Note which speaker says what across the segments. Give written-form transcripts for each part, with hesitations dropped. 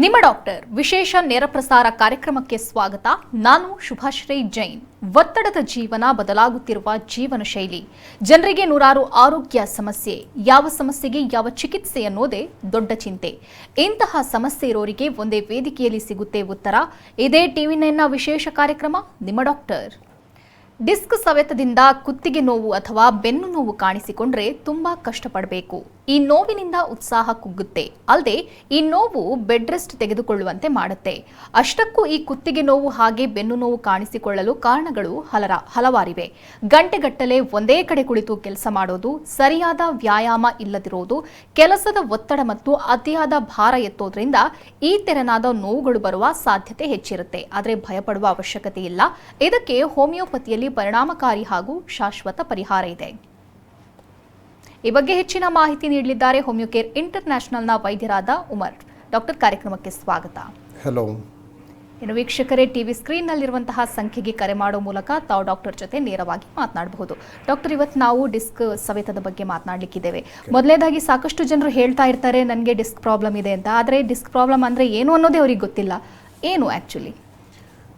Speaker 1: ನಿಮ್ಮ ಡಾಕ್ಟರ್ ವಿಶೇಷ ನೇರ ಪ್ರಸಾರ ಕಾರ್ಯಕ್ರಮಕ್ಕೆ ಸ್ವಾಗತ. ನಾನು ಶುಭಾಶ್ರೀ ಜೈನ್. ಒತ್ತಡದ ಜೀವನ, ಬದಲಾಗುತ್ತಿರುವ ಜೀವನ ಶೈಲಿ, ಜನರಿಗೆ ನೂರಾರು ಆರೋಗ್ಯ ಸಮಸ್ಯೆ, ಯಾವ ಸಮಸ್ಯೆಗೆ ಯಾವ ಚಿಕಿತ್ಸೆ ಅನ್ನೋದೇ ದೊಡ್ಡ ಚಿಂತೆ. ಇಂತಹ ಸಮಸ್ಯೆ ಇರೋರಿಗೆ ಒಂದೇ ವೇದಿಕೆಯಲ್ಲಿ ಸಿಗುತ್ತೆ ಉತ್ತರ. ಇದೇ ಟಿವಿ9ನ ವಿಶೇಷ ಕಾರ್ಯಕ್ರಮ ನಿಮ್ಮ ಡಾಕ್ಟರ್. ಡಿಸ್ಕ್ ಸವೆತದಿಂದ ಕುತ್ತಿಗೆ ನೋವು ಅಥವಾ ಬೆನ್ನು ನೋವು ಕಾಣಿಸಿಕೊಂಡ್ರೆ ತುಂಬಾ ಕಷ್ಟಪಡಬೇಕು. ಈ ನೋವಿನಿಂದ ಉತ್ಸಾಹ ಕುಗ್ಗುತ್ತೆ, ಅಲ್ಲದೆ ಈ ನೋವು ಬೆಡ್ ರೆಸ್ಟ್ ತೆಗೆದುಕೊಳ್ಳುವಂತೆ ಮಾಡುತ್ತೆ. ಅಷ್ಟಕ್ಕೂ ಈ ಕುತ್ತಿಗೆ ನೋವು ಹಾಗೆ ಬೆನ್ನು ನೋವು ಕಾಣಿಸಿಕೊಳ್ಳಲು ಕಾರಣಗಳು ಹಲವಾರಿವೆ. ಗಂಟೆಗಟ್ಟಲೆ ಒಂದೇ ಕಡೆ ಕುಳಿತು ಕೆಲಸ ಮಾಡೋದು, ಸರಿಯಾದ ವ್ಯಾಯಾಮ ಇಲ್ಲದಿರೋದು, ಕೆಲಸದ ಒತ್ತಡ ಮತ್ತು ಅತಿಯಾದ ಭಾರ ಎತ್ತೋದ್ರಿಂದ ಈ ತೆರನಾದ ನೋವುಗಳು ಬರುವ ಸಾಧ್ಯತೆ ಹೆಚ್ಚಿರುತ್ತೆ. ಆದರೆ ಭಯಪಡುವ ಅವಶ್ಯಕತೆ ಇಲ್ಲ. ಇದಕ್ಕೆ ಹೋಮಿಯೋಪತಿಯಲ್ಲಿ ಪರಿಣಾಮಕಾರಿ ಹಾಗೂ ಶಾಶ್ವತ ಪರಿಹಾರ ಇದೆ. ಈ ಬಗ್ಗೆ ಹೆಚ್ಚಿನ ಮಾಹಿತಿ ನೀಡಲಿದ್ದಾರೆ ಹೋಮಿಯೋಕೇರ್ ಇಂಟರ್ನ್ಯಾಷನಲ್ನ ವೈದ್ಯರಾದ ಉಮರ್. ಡಾಕ್ಟರ್, ಕಾರ್ಯಕ್ರಮಕ್ಕೆ ಸ್ವಾಗತ.
Speaker 2: ಹಲೋ.
Speaker 1: ಇನ್ನು ವೀಕ್ಷಕರೇ, ಟಿವಿ ಸ್ಕ್ರೀನ್ನಲ್ಲಿರುವಂತಹ ಸಂಖ್ಯೆಗೆ ಕರೆ ಮಾಡೋ ಮೂಲಕ ತಾವು ಡಾಕ್ಟರ್ ಜೊತೆ ನೇರವಾಗಿ ಮಾತನಾಡಬಹುದು. ಡಾಕ್ಟರ್, ಇವತ್ತು ನಾವು ಡಿಸ್ಕ್ ಸವೆತದ ಬಗ್ಗೆ ಮಾತನಾಡಲಿಕ್ಕಿದ್ದೇವೆ. ಮೊದಲನೇದಾಗಿ, ಸಾಕಷ್ಟು ಜನರು ಹೇಳ್ತಾ ಇರ್ತಾರೆ ನನಗೆ ಡಿಸ್ಕ್ ಪ್ರಾಬ್ಲಮ್ ಇದೆ ಅಂತ. ಆದರೆ ಡಿಸ್ಕ್ ಪ್ರಾಬ್ಲಮ್ ಅಂದರೆ ಏನು ಅನ್ನೋದೇ ಅವ್ರಿಗೆ ಗೊತ್ತಿಲ್ಲ. ಏನು ಆ್ಯಕ್ಚುಲಿ?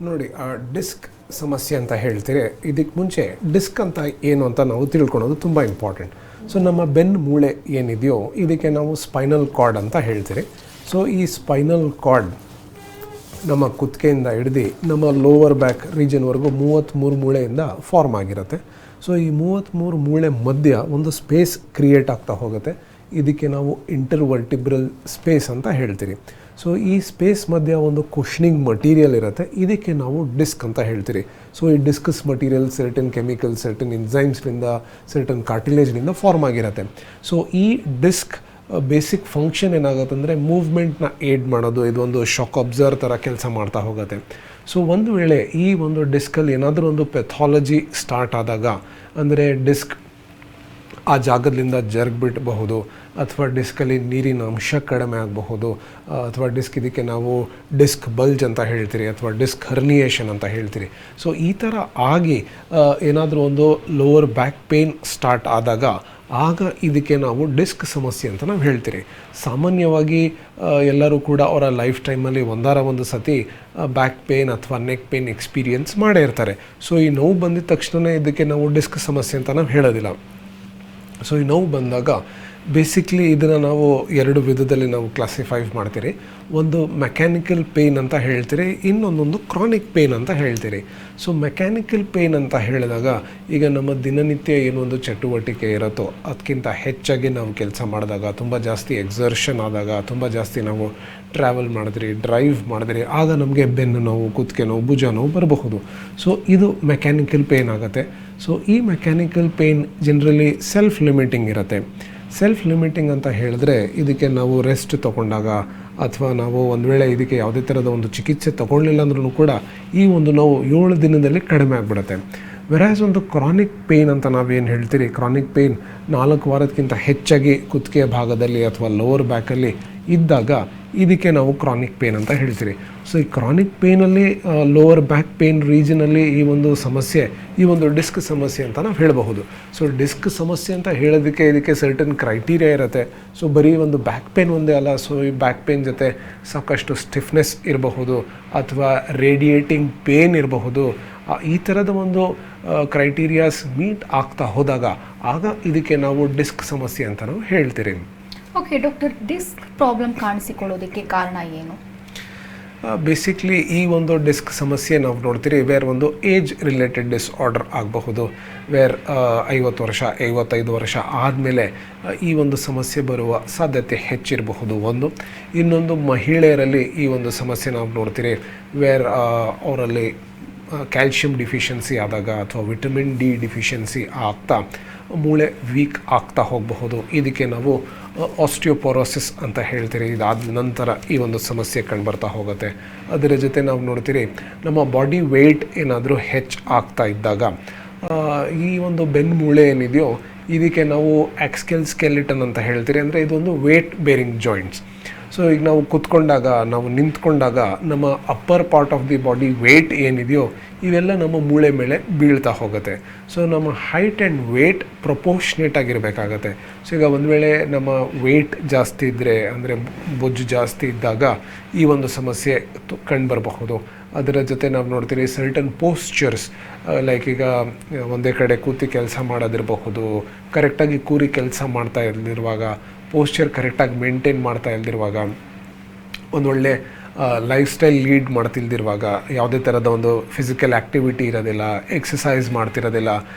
Speaker 2: ನೋಡಿ, ಆ ಡಿಸ್ಕ್ ಸಮಸ್ಯೆ ಅಂತ ಹೇಳ್ತೀರಿ. ಇದಕ್ಕೆ ಮುಂಚೆ ಡಿಸ್ಕ್ ಅಂತ ಏನು ಅಂತ ನಾವು ತಿಳ್ಕೊಳೋದು ತುಂಬ ಇಂಪಾರ್ಟೆಂಟ್. ಸೊ ನಮ್ಮ ಬೆನ್ನು ಮೂಳೆ ಏನಿದೆಯೋ ಇದಕ್ಕೆ ನಾವು ಸ್ಪೈನಲ್ ಕಾರ್ಡ್ ಅಂತ ಹೇಳ್ತೀರಿ. ಸೊ ಈ ಸ್ಪೈನಲ್ ಕಾರ್ಡ್ ನಮ್ಮ ಕುತ್ತಿಗೆಯಿಂದ ಹಿಡ್ದು ನಮ್ಮ ಲೋವರ್ ಬ್ಯಾಕ್ ರೀಜನ್ವರೆಗೂ 33 ಮೂಳೆಯಿಂದ ಫಾರ್ಮ್ ಆಗಿರುತ್ತೆ. ಸೊ ಈ 33 ಮೂಳೆ ಮಧ್ಯ ಒಂದು ಸ್ಪೇಸ್ ಕ್ರಿಯೇಟ್ ಆಗ್ತಾ ಹೋಗುತ್ತೆ. ಇದಕ್ಕೆ ನಾವು ಇಂಟರ್ವರ್ಟಿಬ್ರಲ್ ಸ್ಪೇಸ್ ಅಂತ ಹೇಳ್ತೀರಿ. ಸೊ ಈ ಸ್ಪೇಸ್ ಮಧ್ಯ ಒಂದು ಕುಷನಿಂಗ್ ಮಟೀರಿಯಲ್ ಇರುತ್ತೆ. ಇದಕ್ಕೆ ನಾವು ಡಿಸ್ಕ್ ಅಂತ ಹೇಳ್ತೀರಿ. ಸೊ ಈ discs material certain chemical, certain ಎನ್ಸೈಮ್ಸ್ನಿಂದ, ಸರ್ಟನ್ ಕಾರ್ಟಿಲೇಜ್ನಿಂದ ಫಾರ್ಮ್ ಆಗಿರುತ್ತೆ. ಸೊ ಈ ಡಿಸ್ಕ್ ಬೇಸಿಕ್ ಫಂಕ್ಷನ್ ಏನಾಗುತ್ತೆ ಅಂದರೆ ಮೂವ್ಮೆಂಟ್ನ ಏಡ್ ಮಾಡೋದು. ಇದೊಂದು ಶಾಕ್ ಅಬ್ಸರ್ವ್ ಥರ ಕೆಲಸ ಮಾಡ್ತಾ ಹೋಗುತ್ತೆ. ಸೊ ಒಂದು ವೇಳೆ ಈ ಒಂದು ಡಿಸ್ಕಲ್ಲಿ ಏನಾದರೂ ಒಂದು ಪೆಥಾಲಜಿ ಸ್ಟಾರ್ಟ್ ಆದಾಗ, ಅಂದರೆ ಡಿಸ್ಕ್ ಆ ಜಾಗದಿಂದ ಜರುಗಿಬಿಡಬಹುದು, ಅಥವಾ ಡಿಸ್ಕಲ್ಲಿ ನೀರಿನ ಅಂಶ ಕಡಿಮೆ ಆಗಬಹುದು, ಅಥವಾ ಇದಕ್ಕೆ ನಾವು ಡಿಸ್ಕ್ ಬಲ್ಜ್ ಅಂತ ಹೇಳ್ತೀರಿ, ಅಥವಾ ಡಿಸ್ಕ್ ಹರ್ನಿಯೇಷನ್ ಅಂತ ಹೇಳ್ತೀರಿ. ಸೊ ಈ ಥರ ಆಗಿ ಏನಾದರೂ ಒಂದು ಲೋವರ್ ಬ್ಯಾಕ್ ಪೇಯ್ನ್ ಸ್ಟಾರ್ಟ್ ಆದಾಗ ಆಗ ಇದಕ್ಕೆ ನಾವು ಡಿಸ್ಕ್ ಸಮಸ್ಯೆ ಅಂತ ನಾವು ಹೇಳ್ತೀರಿ. ಸಾಮಾನ್ಯವಾಗಿ ಎಲ್ಲರೂ ಕೂಡ ಅವರ ಲೈಫ್ ಟೈಮಲ್ಲಿ ಒಂದು ಸತಿ ಬ್ಯಾಕ್ ಪೇಯ್ನ್ ಅಥವಾ ನೆಕ್ ಪೇಯ್ನ್ ಎಕ್ಸ್ಪೀರಿಯನ್ಸ್ ಮಾಡೇ ಇರ್ತಾರೆ. ಸೊ ಈ ನೋವು ಬಂದಿದ ತಕ್ಷಣ ಇದಕ್ಕೆ ನಾವು ಡಿಸ್ಕ್ ಸಮಸ್ಯೆ ಅಂತ ನಾವು ಹೇಳೋದಿಲ್ಲ. ಸೊ ಈ ನೋವು ಬಂದಾಗ ಬೇಸಿಕ್ಲಿ ಇದನ್ನು ನಾವು 2 ವಿಧದಲ್ಲಿ ನಾವು ಕ್ಲಾಸಿಫೈ ಮಾಡ್ತೀರಿ. ಒಂದು ಮೆಕ್ಯಾನಿಕಲ್ ಪೇಯ್ನ್ ಅಂತ ಹೇಳ್ತೀರಿ, ಇನ್ನೊಂದೊಂದು ಕ್ರಾನಿಕ್ ಪೇಯ್ನ್ ಅಂತ ಹೇಳ್ತೀರಿ. ಸೊ ಮೆಕ್ಯಾನಿಕಲ್ ಪೇಯ್ನ್ ಅಂತ ಹೇಳಿದಾಗ, ಈಗ ನಮ್ಮ ದಿನನಿತ್ಯ ಏನೊಂದು ಚಟುವಟಿಕೆ ಇರುತ್ತೋ ಅದಕ್ಕಿಂತ ಹೆಚ್ಚಾಗಿ ನಾವು ಕೆಲಸ ಮಾಡಿದಾಗ, ತುಂಬ ಜಾಸ್ತಿ ಎಕ್ಸರ್ಷನ್ ಆದಾಗ, ತುಂಬ ಜಾಸ್ತಿ ನಾವು ಟ್ರಾವೆಲ್ ಮಾಡಿದ್ರಿ, ಡ್ರೈವ್ ಮಾಡಿದ್ರಿ, ಆಗ ನಮಗೆ ಬೆನ್ನು ನೋವು, ಕುತ್ತಿಗೆ ನೋವು, ಭುಜ ನೋವು ಬರಬಹುದು. ಸೊ ಇದು ಮೆಕ್ಯಾನಿಕಲ್ ಪೇಯ್ನ್ ಆಗುತ್ತೆ. ಸೊ ಈ mechanical pain generally self limiting ಇರುತ್ತೆ. ಸೆಲ್ಫ್ ಲಿಮಿಟಿಂಗ್ ಅಂತ ಹೇಳಿದ್ರೆ, ಇದಕ್ಕೆ ನಾವು ರೆಸ್ಟ್ ತೊಗೊಂಡಾಗ, ಅಥವಾ ನಾವು ಒಂದು ವೇಳೆ ಇದಕ್ಕೆ ಯಾವುದೇ ಥರದ ಒಂದು ಚಿಕಿತ್ಸೆ ತೊಗೊಳ್ಳಿಲ್ಲ ಅಂದ್ರೂ ಕೂಡ ಈ ಒಂದು ನೋವು 7 ದಿನದಲ್ಲಿ ಕಡಿಮೆ ಆಗಿಬಿಡುತ್ತೆ. ವೆರಾಸ್ ಒಂದು ಕ್ರಾನಿಕ್ ಪೇಯ್ನ್ ಅಂತ ನಾವೇನು ಹೇಳ್ತೀರಿ, ಕ್ರಾನಿಕ್ ಪೇಯ್ನ್ 4 ವಾರಕ್ಕಿಂತ ಹೆಚ್ಚಾಗಿ ಕುತ್ತಿಗೆ ಭಾಗದಲ್ಲಿ ಅಥವಾ ಲೋವರ್ ಬ್ಯಾಕಲ್ಲಿ ಇದ್ದಾಗ ಇದಕ್ಕೆ ನಾವು ಕ್ರಾನಿಕ್ ಪೇಯ್ನ್ ಅಂತ ಹೇಳ್ತೀರಿ. ಸೊ ಈ ಕ್ರಾನಿಕ್ ಪೇಯ್ನಲ್ಲಿ ಲೋವರ್ ಬ್ಯಾಕ್ ಪೇಯ್ನ್ ರೀಜನಲ್ಲಿ ಈ ಒಂದು ಸಮಸ್ಯೆ, ಈ ಒಂದು ಡಿಸ್ಕ್ ಸಮಸ್ಯೆ ಅಂತ ನಾವು ಹೇಳಬಹುದು. ಸೊ ಡಿಸ್ಕ್ ಸಮಸ್ಯೆ ಅಂತ ಹೇಳೋದಕ್ಕೆ ಇದಕ್ಕೆ ಸರ್ಟನ್ ಕ್ರೈಟೀರಿಯಾ ಇರುತ್ತೆ. ಸೊ ಬರೀ ಒಂದು ಬ್ಯಾಕ್ ಪೇಯ್ನ್ ಒಂದೇ ಅಲ್ಲ. ಸೊ ಈ ಬ್ಯಾಕ್ ಪೇಯ್ನ್ ಜೊತೆ ಸಾಕಷ್ಟು ಸ್ಟಿಫ್ನೆಸ್ ಇರಬಹುದು, ಅಥವಾ ರೇಡಿಯೇಟಿಂಗ್ ಪೇಯ್ನ್ ಇರಬಹುದು. ಈ ಥರದ ಒಂದು ಕ್ರೈಟೀರಿಯಾಸ್ ಮೀಟ್ ಆಗ್ತಾ ಹೋದಾಗ ಆಗ ಇದಕ್ಕೆ ನಾವು ಡಿಸ್ಕ್ ಸಮಸ್ಯೆ ಅಂತ ನಾವು ಹೇಳ್ತೀರಿ.
Speaker 1: ಓಕೆ ಡಾಕ್ಟರ್, ಡಿಸ್ಕ್ ಪ್ರಾಬ್ಲಮ್ ಕಾಣಿಸಿಕೊಳ್ಳೋದಕ್ಕೆ ಕಾರಣ ಏನು?
Speaker 2: ಬೇಸಿಕ್ಲಿ ಈ ಒಂದು ಡಿಸ್ಕ್ ಸಮಸ್ಯೆ ನಾವು ನೋಡ್ತೀರಿ, ವೇರ್ ಒಂದು ಏಜ್ ರಿಲೇಟೆಡ್ ಡಿಸ್ಆರ್ಡರ್ ಆಗಬಹುದು. ವೇರ್ 50 ವರ್ಷ 55 ವರ್ಷ ಆದಮೇಲೆ ಈ ಒಂದು ಸಮಸ್ಯೆ ಬರುವ ಸಾಧ್ಯತೆ ಹೆಚ್ಚಿರಬಹುದು. ಇನ್ನೊಂದು ಮಹಿಳೆಯರಲ್ಲಿ ಈ ಒಂದು ಸಮಸ್ಯೆ ನಾವು ನೋಡ್ತೀರಿ, ವೇರ್ ಅವರಲ್ಲಿ ಕ್ಯಾಲ್ಶಿಯಂ ಡಿಫಿಷಿಯನ್ಸಿ ಆದಾಗ, ಅಥವಾ ವಿಟಮಿನ್ ಡಿ ಡಿಫಿಷಿಯನ್ಸಿ ಆಗ್ತಾ ಮೂಳೆ ವೀಕ್ ಆಗ್ತಾ ಹೋಗಬಹುದು. ಇದಕ್ಕೆ ನಾವು ಆಸ್ಟಿಯೋಪೊರೋಸಿಸ್ ಅಂತ ಹೇಳ್ತೀರಿ. ಇದಾದ ನಂತರ ಈ ಒಂದು ಸಮಸ್ಯೆ ಕಂಡುಬರ್ತಾ ಹೋಗುತ್ತೆ. ಅದರ ಜೊತೆ ನಾವು ನೋಡ್ತೀರಿ, ನಮ್ಮ ಬಾಡಿ ವೆಯ್ಟ್ ಏನಾದರೂ ಆಗ್ತಾ ಇದ್ದಾಗ ಈ ಒಂದು ಬೆನ್ನು ಮೂಳೆ ಏನಿದೆಯೋ ಇದಕ್ಕೆ ನಾವು ಆಕ್ಸ್ಕೆಲ್ ಸ್ಕೆಲಿಟನ್ ಅಂತ ಹೇಳ್ತೀರಿ. ಅಂದರೆ ಇದೊಂದು ವೇಟ್ ಬೇರಿಂಗ್ ಜಾಯಿಂಟ್ಸ್. ಸೊ ಈಗ ನಾವು ಕೂತ್ಕೊಂಡಾಗ, ನಾವು ನಿಂತ್ಕೊಂಡಾಗ ನಮ್ಮ upper part of the body weight ಏನಿದೆಯೋ ಇವೆಲ್ಲ ನಮ್ಮ ಮೂಳೆ ಮೇಲೆ ಬೀಳ್ತಾ ಹೋಗುತ್ತೆ. ಸೊ ನಮ್ಮ ಹೈಟ್ ಆ್ಯಂಡ್ ವೇಟ್ ಪ್ರಪೋರ್ಷ್ನೇಟ್ ಆಗಿರಬೇಕಾಗತ್ತೆ. ಸೊ ಈಗ ಒಂದು ವೇಳೆ ನಮ್ಮ ವೇಟ್ ಜಾಸ್ತಿ ಇದ್ದರೆ, ಅಂದರೆ ಬೊಜ್ಜು ಜಾಸ್ತಿ ಇದ್ದಾಗ ಈ ಒಂದು ಸಮಸ್ಯೆ ಕಂಡುಬರಬಹುದು. ಅದರ ಜೊತೆ ನಾವು ನೋಡ್ತೀವಿ ಸರ್ಟನ್ ಪೋಸ್ಚರ್ಸ್, ಲೈಕ್ ಈಗ ಒಂದೇ ಕಡೆ ಕೂತಿ ಕೆಲಸ ಮಾಡೋದಿರಬಹುದು, ಕರೆಕ್ಟಾಗಿ ಕೂರಿ ಕೆಲಸ ಮಾಡ್ತಾ ಇಲ್ದಿರುವಾಗ, ಪೋಸ್ಚರ್ ಕರೆಕ್ಟಾಗಿ ಮೇಂಟೈನ್ ಮಾಡ್ತಾ ಇಲ್ದಿರುವಾಗ, ಒಂದೊಳ್ಳೆ ಲೈಫ್ ಸ್ಟೈಲ್ ಲೀಡ್ ಮಾಡ್ತಿಲ್ದಿರುವಾಗ, ಯಾವುದೇ ಥರದ ಒಂದು ಫಿಸಿಕಲ್ ಆ್ಯಕ್ಟಿವಿಟಿ ಇರೋದಿಲ್ಲ, ಎಕ್ಸಸೈಸ್ ಮಾಡ್ತಿರೋದಿಲ್ಲ,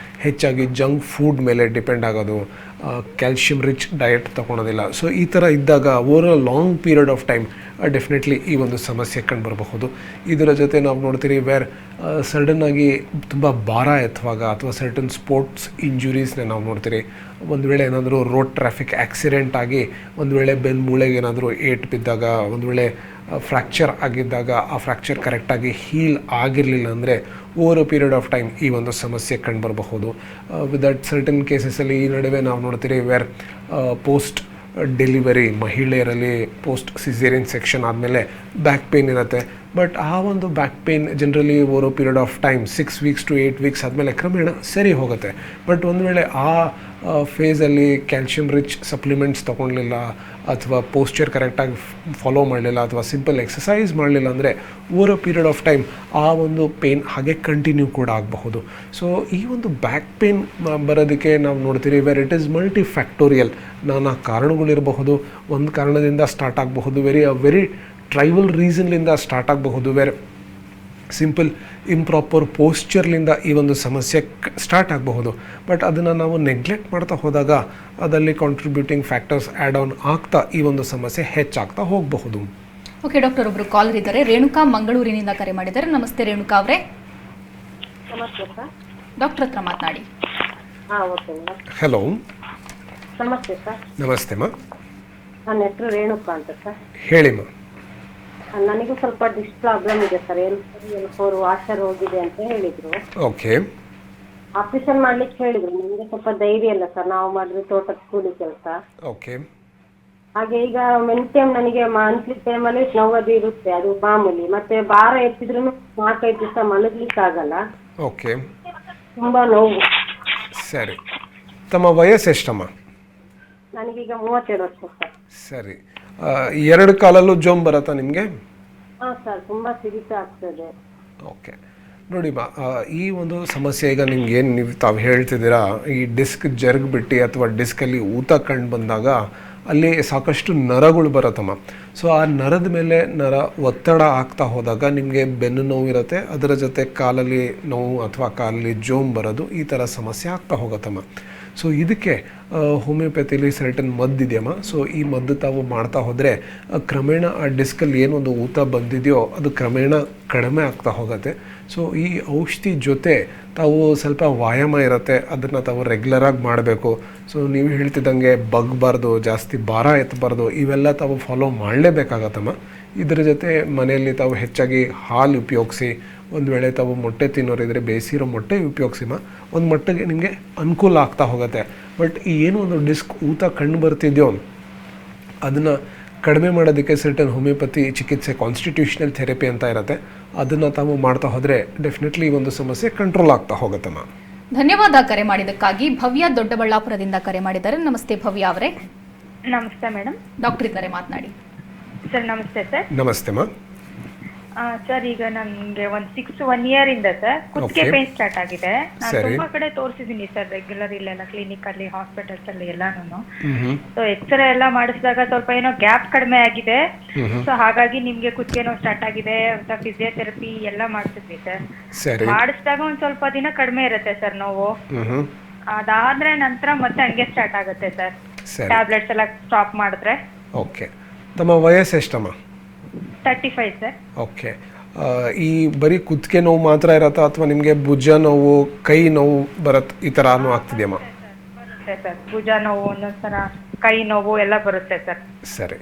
Speaker 2: ಹೆಚ್ಚಾಗಿ ಜಂಕ್ ಫುಡ್ ಮೇಲೆ ಡಿಪೆಂಡ್ ಆಗೋದು, ಕ್ಯಾಲ್ಶಿಯಂ ರಿಚ್ ಡಯಟ್ ತೊಗೊಳೋದಿಲ್ಲ. ಸೊ ಈ ಥರ ಇದ್ದಾಗ over a long period of time definitely ಈ ಒಂದು ಸಮಸ್ಯೆ ಕಂಡುಬರಬಹುದು. ಇದರ ಜೊತೆ ನಾವು ನೋಡ್ತೀರಿ ವೇರ್ ಸಡನ್ನಾಗಿ ತುಂಬ ಭಾರ ಎತ್ತುವಾಗ ಅಥವಾ ಸರ್ಟನ್ ಸ್ಪೋರ್ಟ್ಸ್ ಇಂಜುರೀಸ್ನ ನಾವು ನೋಡ್ತೀರಿ. ಒಂದು ವೇಳೆ ಏನಾದರೂ ರೋಡ್ ಟ್ರಾಫಿಕ್ ಆಕ್ಸಿಡೆಂಟ್ ಆಗಿ ಒಂದು ವೇಳೆ ಬೆನ್ನು ಮೂಳೆಗೆ ಏನಾದರೂ ಏಟು ಬಿದ್ದಾಗ, ಒಂದು ವೇಳೆ ಫ್ರ್ಯಾಕ್ಚರ್ ಆಗಿದ್ದಾಗ ಆ ಫ್ರ್ಯಾಕ್ಚರ್ ಕರೆಕ್ಟಾಗಿ ಹೀಲ್ ಆಗಿರಲಿಲ್ಲ ಅಂದರೆ over a period of time ಈ ಒಂದು ಸಮಸ್ಯೆ ಕಂಡುಬರಬಹುದು. ವಿತ್ ದಟ್ ಸರ್ಟನ್ ಕೇಸಸಲ್ಲಿ ಈ ನಡುವೆ ನಾವು ನೋಡ್ತೀರಿ ವೇರ್ ಪೋಸ್ಟ್ ಡೆಲಿವರಿ ಮಹಿಳೆಯರಲ್ಲಿ ಪೋಸ್ಟ್ ಸಿಸೇರಿಯನ್ ಸೆಕ್ಷನ್ ಆದಮೇಲೆ ಬ್ಯಾಕ್ ಪೇಯ್ನ್ ಇರುತ್ತೆ. ಬಟ್ ಆ ಒಂದು back pain generally over period of time 6 weeks to 8 weeks ಆದಮೇಲೆ ಕ್ರಮೇಣ ಸರಿ ಹೋಗುತ್ತೆ. ಬಟ್ ಒಂದು ವೇಳೆ ಆ ಫೇಸಲ್ಲಿ ಕ್ಯಾಲ್ಶಿಯಂ ರಿಚ್ ಸಪ್ಲಿಮೆಂಟ್ಸ್ ತೊಗೊಳ್ಲಿಲ್ಲ ಅಥವಾ ಪೋಸ್ಚರ್ ಕರೆಕ್ಟಾಗಿ ಫಾಲೋ ಮಾಡಲಿಲ್ಲ ಅಥವಾ ಸಿಂಪಲ್ ಎಕ್ಸಸೈಸ್ ಮಾಡಲಿಲ್ಲ ಅಂದರೆ over a period of time ಆ ಒಂದು ಪೇಯ್ನ್ ಹಾಗೆ ಕಂಟಿನ್ಯೂ ಕೂಡ ಆಗಬಹುದು. ಸೊ ಈ ಒಂದು ಬ್ಯಾಕ್ ಪೇಯ್ನ್ ಬರೋದಕ್ಕೆ ನಾವು ನೋಡ್ತೀರಿ where it is multi factorial, ನಾನಾ ಕಾರಣಗಳಿರಬಹುದು. ಒಂದು ಕಾರಣದಿಂದ ಸ್ಟಾರ್ಟ್ ಆಗಬಹುದು, ವೆರಿ ಟ್ರೈಬಲ್ ರೀಸನ್ಲಿಂದ ಸ್ಟಾರ್ಟ್ ಆಗಬಹುದು, ವೇರ್ ಸಿಂಪಲ್ ಇಂಪ್ರಾಪರ್ ಪೋಸ್ಚರ್ಲಿಂದ ಈ ಒಂದು ಸಮಸ್ಯೆ ಸ್ಟಾರ್ಟ್ ಆಗಬಹುದು. ಬಟ್ ಅದನ್ನು ನಾವು ನೆಗ್ಲೆಕ್ಟ್ ಮಾಡ್ತಾ ಹೋದಾಗ ಅದರಲ್ಲಿ ಕಾಂಟ್ರಿಬ್ಯೂಟಿಂಗ್ ಫ್ಯಾಕ್ಟರ್ಸ್ ಆ್ಯಡ್ ಆನ್ ಆಗ್ತಾ ಈ ಒಂದು ಸಮಸ್ಯೆ ಹೆಚ್ಚಾಗ್ತಾ ಹೋಗಬಹುದು.
Speaker 1: ಓಕೆ ಡಾಕ್ಟರ್, ಒಬ್ಬರು ಕಾಲರ್ ಇದ್ದಾರೆ. ರೇಣುಕಾ ಮಂಗಳೂರಿನಿಂದ ಕರೆ ಮಾಡಿದ್ದಾರೆ. ನಮಸ್ತೆ ರೇಣುಕಾ ಅವರೇ.
Speaker 3: ನಮಸ್ತೆ ಸರ್.
Speaker 1: ಡಾಕ್ಟರ್ ಹತ್ರ ಮಾತನಾಡಿ.
Speaker 3: Okay madam.
Speaker 2: ಹಲೋ,
Speaker 3: ನಮಸ್ತೆ ಸರ್.
Speaker 2: ನಮಸ್ತೆ ಮಾ.
Speaker 3: ನನ್ನ ಹೆಸರು ರೇಣುಕಾ ಅಂತ ಸರ್.
Speaker 2: ಹೇಳಿಮ್ಮ.
Speaker 3: ನನಗೂ ಸ್ವಲ್ಪ ಡಿಸ್ಟ್ ಪ್ರಾಬ್ಲಮ್ ಇದೆ ಸರ್. L4 ವಾಷರ್ ಹೋಗಿದೆ ಅಂತ ಹೇಳಿದ್ರು.
Speaker 2: ಓಕೆ.
Speaker 3: ಆಪರೇಷನ್ ಮಾಡ್ಲಿಕ್ಕೆ ಹೇಳಿದ್ರು. ನನಗೆ ಸ್ವಲ್ಪ ಧೈರ್ಯ ಇಲ್ಲ ಸರ್, ನಾವು ಮಾಡಿದ್ರೆ ತೋಟದ ಕೂಲಿ ಕೆಲಸ.
Speaker 2: ಓಕೆ.
Speaker 3: ಹಾಗೆ ಈಗ ಟೈಮ್ ನನಗೆ ಮಂತ್ಲಿ ಟೈಮಲ್ಲಿ ನೋವು ಇರುತ್ತೆ, ಅದು ಮಾಮೂಲಿ. ಮತ್ತೆ ಭಾರ ಎತ್ತಿದ್ರು 4-5 ದಿವಸ ಮಲಗ್ಲಿಕ್ಕೆ ಆಗಲ್ಲ.
Speaker 2: ಓಕೆ.
Speaker 3: ತುಂಬಾ ನೋವು.
Speaker 2: ಸರಿ, ತಮ್ಮ ವಯಸ್ಸು ಎಷ್ಟಮ್ಮ?
Speaker 3: ನನಗೀಗ 32 ವರ್ಷ ಸರ್.
Speaker 2: ಸರಿ, 2 ಕಾಲಲ್ಲೂ ಜೋಮ್ ಬರುತ್ತಾ ನಿಮಗೆ?
Speaker 3: ಹಾಂ ಸರ್, ತುಂಬಾ ಸಿಡಿತ ಆಗ್ತದೆ.
Speaker 2: ಓಕೆ. ನೋಡಿ ಮಾ, ಈ ಒಂದು ಸಮಸ್ಯೆ ಈಗ ನಿಮ್ಗೆ ಏನು ತಾವು ಹೇಳ್ತಿದ್ದೀರಾ, ಈ ಡಿಸ್ಕ್ ಜರುಗ್ಬಿಟ್ಟು ಅಥವಾ ಡಿಸ್ಕಲ್ಲಿ ಊತ ಕಂಡು ಬಂದಾಗ ಅಲ್ಲಿ ಸಾಕಷ್ಟು ನರಗಳು ಬರುತ್ತಮ್ಮ. ಸೊ ಆ ನರದ ಮೇಲೆ ನರ ಒತ್ತಡ ಆಗ್ತಾ ಹೋದಾಗ ನಿಮಗೆ ಬೆನ್ನು ನೋವು ಇರುತ್ತೆ, ಅದರ ಜೊತೆ ಕಾಲಲ್ಲಿ ನೋವು ಅಥವಾ ಕಾಲಲ್ಲಿ ಜೋಮ್ ಬರೋದು, ಈ ಥರ ಸಮಸ್ಯೆ ಆಗ್ತಾ ಹೋಗುತ್ತಮ್ಮ. ಸೊ ಇದಕ್ಕೆ ಹೋಮಿಯೋಪ್ಯಾತಿಲಿ ಸರ್ಟನ್ ಮದ್ದಿದೆಯಮ್ಮ. ಸೊ ಈ ಮದ್ದು ತಾವು ಮಾಡ್ತಾ ಹೋದರೆ ಕ್ರಮೇಣ ಆ ಡಿಸ್ಕಲ್ಲಿ ಏನೊಂದು ಊತ ಬಂದಿದೆಯೋ ಅದು ಕ್ರಮೇಣ ಕಡಿಮೆ ಆಗ್ತಾ ಹೋಗುತ್ತೆ. ಸೊ ಈ ಔಷಧಿ ಜೊತೆ ತಾವು ಸ್ವಲ್ಪ ವ್ಯಾಯಾಮ ಇರುತ್ತೆ, ಅದನ್ನು ತಾವು ರೆಗ್ಯುಲರಾಗಿ ಮಾಡಬೇಕು. ಸೊ ನೀವು ಹೇಳ್ತಿದ್ದಂಗೆ ಬಗ್ಬಾರ್ದು, ಜಾಸ್ತಿ ಭಾರ ಎತ್ತಬಾರ್ದು, ಇವೆಲ್ಲ ತಾವು ಫಾಲೋ ಮಾಡಲೇಬೇಕಾಗತ್ತಮ್ಮ. ಇದರ ಜೊತೆ ಮನೆಯಲ್ಲಿ ತಾವು ಹೆಚ್ಚಾಗಿ ಹಾಲು ಉಪಯೋಗಿಸಿ, ಒಂದು ವೇಳೆ ತಾವು ಮೊಟ್ಟೆ ತಿನ್ನೋರಿದ್ರೆ ಬೇಯಿಸಿರೋ ಮೊಟ್ಟೆ ಉಪಯೋಗಿಸಿಮ್ಮ. ಒಂದು ಮಟ್ಟಿಗೆ ನಿಮಗೆ ಅನುಕೂಲ ಆಗ್ತಾ ಹೋಗುತ್ತೆ. ಬಟ್ ಏನೋ ಒಂದು ಡಿಸ್ಕ್ ಊತ ಕಂಡು ಬರ್ತಿದೆಯೋ ಅದನ್ನು ಕಡಿಮೆ ಮಾಡೋದಕ್ಕೆ ಸರ್ಟನ್ ಹೋಮಿಯೋಪತಿ ಚಿಕಿತ್ಸೆ, ಕಾನ್ಸ್ಟಿಟ್ಯೂಷನಲ್ ಥೆರಪಿ ಅಂತ ಇರುತ್ತೆ, ಅದನ್ನು ತಾವು ಮಾಡ್ತಾ ಹೋದರೆ ಡೆಫಿನೆಟ್ಲಿ ಈ ಒಂದು ಸಮಸ್ಯೆ ಕಂಟ್ರೋಲ್ ಆಗ್ತಾ ಹೋಗುತ್ತಮ್ಮ.
Speaker 1: ಧನ್ಯವಾದ ಕರೆ ಮಾಡಿದ್ದಕ್ಕಾಗಿ. ಭವ್ಯ ದೊಡ್ಡಬಳ್ಳಾಪುರದಿಂದ ಕರೆ ಮಾಡಿದ್ದಾರೆ. ನಮಸ್ತೆ ಭವ್ಯ ಅವರೇ.
Speaker 3: ನಮಸ್ತೆ ಮೇಡಮ್.
Speaker 1: ಡಾಕ್ಟರ್ ಇದ್ದಾರೆ, ಮಾತನಾಡಿ.
Speaker 3: ಸರ್ ನಮಸ್ತೆ ಸರ್.
Speaker 2: ನಮಸ್ತೆ ಮಾ.
Speaker 3: ಸರ್ ಈಗ ನನಗೆ ಒಂದು 1 year ಇಂದ ಸರ್ ಕುತ್ತಿಗೆ ಪೇನ್ ಸ್ಟಾರ್ಟ್ ಆಗಿದೆ. ನಾನು ತುಂಬಾ ಕಡೆ ತೋರಿಸಿದ್ದೀನಿ ಸರ್, ರೆಗ್ಯುಲರ್ ಇಲ್ಲೆಲ್ಲ ಕ್ಲಿನಿಕ್ ಅಲ್ಲಿ, ಹಾಸ್ಪಿಟಲ್ಸ್ ಅಲ್ಲಿ ಎಲ್ಲಾನು. ಸೊ ಎಕ್ಸ್ರೇ ಎಲ್ಲ ಮಾಡಿಸಿದಾಗ ಸ್ವಲ್ಪ ಏನೋ ಗ್ಯಾಪ್ ಕಡಿಮೆ ಆಗಿದೆ. ಸೊ ಹಾಗಾಗಿ ನಿಮ್ಗೆ ಕುತ್ತಿಗೆ ನೋವು ಸ್ಟಾರ್ಟ್ ಆಗಿದೆ ಅಂತ ಫಿಸಿಯೋಥೆರಪಿ ಎಲ್ಲ ಮಾಡಿಸಿದ್ವಿ ಸರ್. ಮಾಡಿಸಿದಾಗ ಒಂದ್ ಸ್ವಲ್ಪ ದಿನ ಕಡಿಮೆ ಇರುತ್ತೆ ಸರ್ ನೋವು. ಅದಾದ್ರೆ ನಂತರ ಮತ್ತೆ ಹಂಗೆ ಸ್ಟಾರ್ಟ್ ಆಗುತ್ತೆ ಸರ್, ಟ್ಯಾಬ್ಲೆಟ್ಸ್ ಎಲ್ಲ ಸ್ಟಾಪ್ ಮಾಡಿದ್ರೆ.
Speaker 2: ಓಕೆ. ತಮ್ಮ ವಯಸ್ಸು ಎಷ್ಟಮ್ಮ?
Speaker 3: 35 ಸರ್.
Speaker 2: ಓಕೆ. ಈ ಬರೀ ಕುತ್ತಿಗೆ ನೋವು ಮಾತ್ರ ಇರತ್ತಾ ಅಥವಾ ನಿಮಗೆ ಭುಜ ನೋವು, ಕೈ ನೋವು ಬರತ್ತೆ, ಈ ಥರನೂ ಆಗ್ತಿದೆಯಮ್ಮ?
Speaker 3: ಬರುತ್ತೆ ಸರ್, ಭುಜ ನೋವು, ಒಂದೊಂದ್ಸಲ ಕೈ ನೋವು ಎಲ್ಲ ಬರುತ್ತೆ ಸರ್.
Speaker 2: ಸರಿ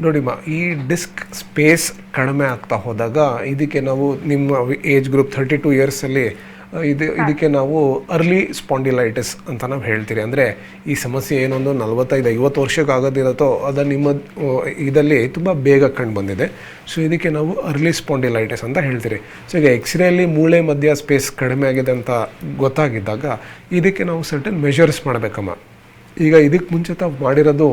Speaker 2: ನೋಡಿಮ್ಮ, ಈ ಡಿಸ್ಕ್ ಸ್ಪೇಸ್ ಕಡಿಮೆ ಆಗ್ತಾ ಹೋದಾಗ ಇದಕ್ಕೆ ನಾವು ನಿಮ್ಮ ಏಜ್ ಗ್ರೂಪ್ 32 ಇಯರ್ಸಲ್ಲಿ ಇದಕ್ಕೆ ನಾವು ಅರ್ಲಿ ಸ್ಪಾಂಡಿಲೈಟಿಸ್ ಅಂತ ನಾವು ಹೇಳ್ತೀರಿ. ಅಂದರೆ ಈ ಸಮಸ್ಯೆ ಏನೊಂದು 45-50 ವರ್ಷಕ್ಕೆ ಆಗೋದಿರುತ್ತೋ ಅದು ನಿಮ್ಮ ಇದರಲ್ಲಿ ತುಂಬ ಬೇಗ ಕಂಡು ಬಂದಿದೆ. ಸೊ ಇದಕ್ಕೆ ನಾವು ಅರ್ಲಿ ಸ್ಪಾಂಡಿಲೈಟಿಸ್ ಅಂತ ಹೇಳ್ತೀರಿ. ಸೊ ಈಗ ಎಕ್ಸ್ರೇಯಲ್ಲಿ ಮೂಳೆ ಮಧ್ಯ ಸ್ಪೇಸ್ ಕಡಿಮೆ ಆಗಿದೆ ಅಂತ ಗೊತ್ತಾಗಿದ್ದಾಗ ಇದಕ್ಕೆ ನಾವು ಸರ್ಟನ್ ಮೆಷರ್ಸ್ ಮಾಡಬೇಕಮ್ಮ. ಈಗ ಇದಕ್ಕೆ ಮುಂಚೆ ತಾವು ಮಾಡಿರೋದು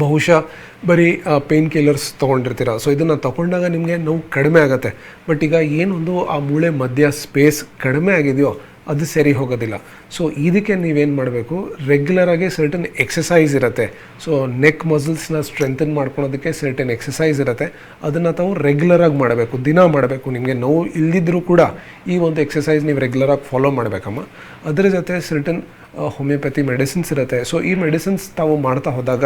Speaker 2: ಬಹುಶಃ ಬರೀ ಪೇನ್ ಕಿಲ್ಲರ್ಸ್ ತೊಗೊಂಡಿರ್ತೀರ. ಸೊ ಇದನ್ನು ತೊಗೊಂಡಾಗ ನಿಮಗೆ ನೋವು ಕಡಿಮೆ ಆಗುತ್ತೆ. ಬಟ್ ಈಗ ಏನೊಂದು ಆ ಮೂಳೆ ಮಧ್ಯ ಸ್ಪೇಸ್ ಕಡಿಮೆ ಆಗಿದೆಯೋ ಅದು ಸರಿ ಹೋಗೋದಿಲ್ಲ. ಸೊ ಇದಕ್ಕೆ ನೀವೇನು ಮಾಡಬೇಕು, ರೆಗ್ಯುಲರಾಗಿ ಸರ್ಟನ್ ಎಕ್ಸಸೈಸ್ ಇರುತ್ತೆ. ಸೊ ನೆಕ್ ಮಸಲ್ಸ್ನ ಸ್ಟ್ರೆಂಥನ್ ಮಾಡ್ಕೊಳೋದಕ್ಕೆ ಸರ್ಟನ್ ಎಕ್ಸಸೈಸ್ ಇರುತ್ತೆ. ಅದನ್ನು ತಾವು ರೆಗ್ಯುಲರಾಗಿ ಮಾಡಬೇಕು, ದಿನ ಮಾಡಬೇಕು. ನಿಮಗೆ ನೋವು ಇಲ್ಲದಿದ್ದರೂ ಕೂಡ ಈ ಒಂದು ಎಕ್ಸಸೈಸ್ ನೀವು ರೆಗ್ಯುಲರಾಗಿ ಫಾಲೋ ಮಾಡಬೇಕಮ್ಮ. ಅದರ ಜೊತೆ ಸರ್ಟನ್ ಹೋಮಿಯೋಪತಿ ಮೆಡಿಸಿನ್ಸ್ ಇರುತ್ತೆ. ಸೊ ಈ ಮೆಡಿಸಿನ್ಸ್ ತಾವು ಮಾಡ್ತಾ ಹೋದಾಗ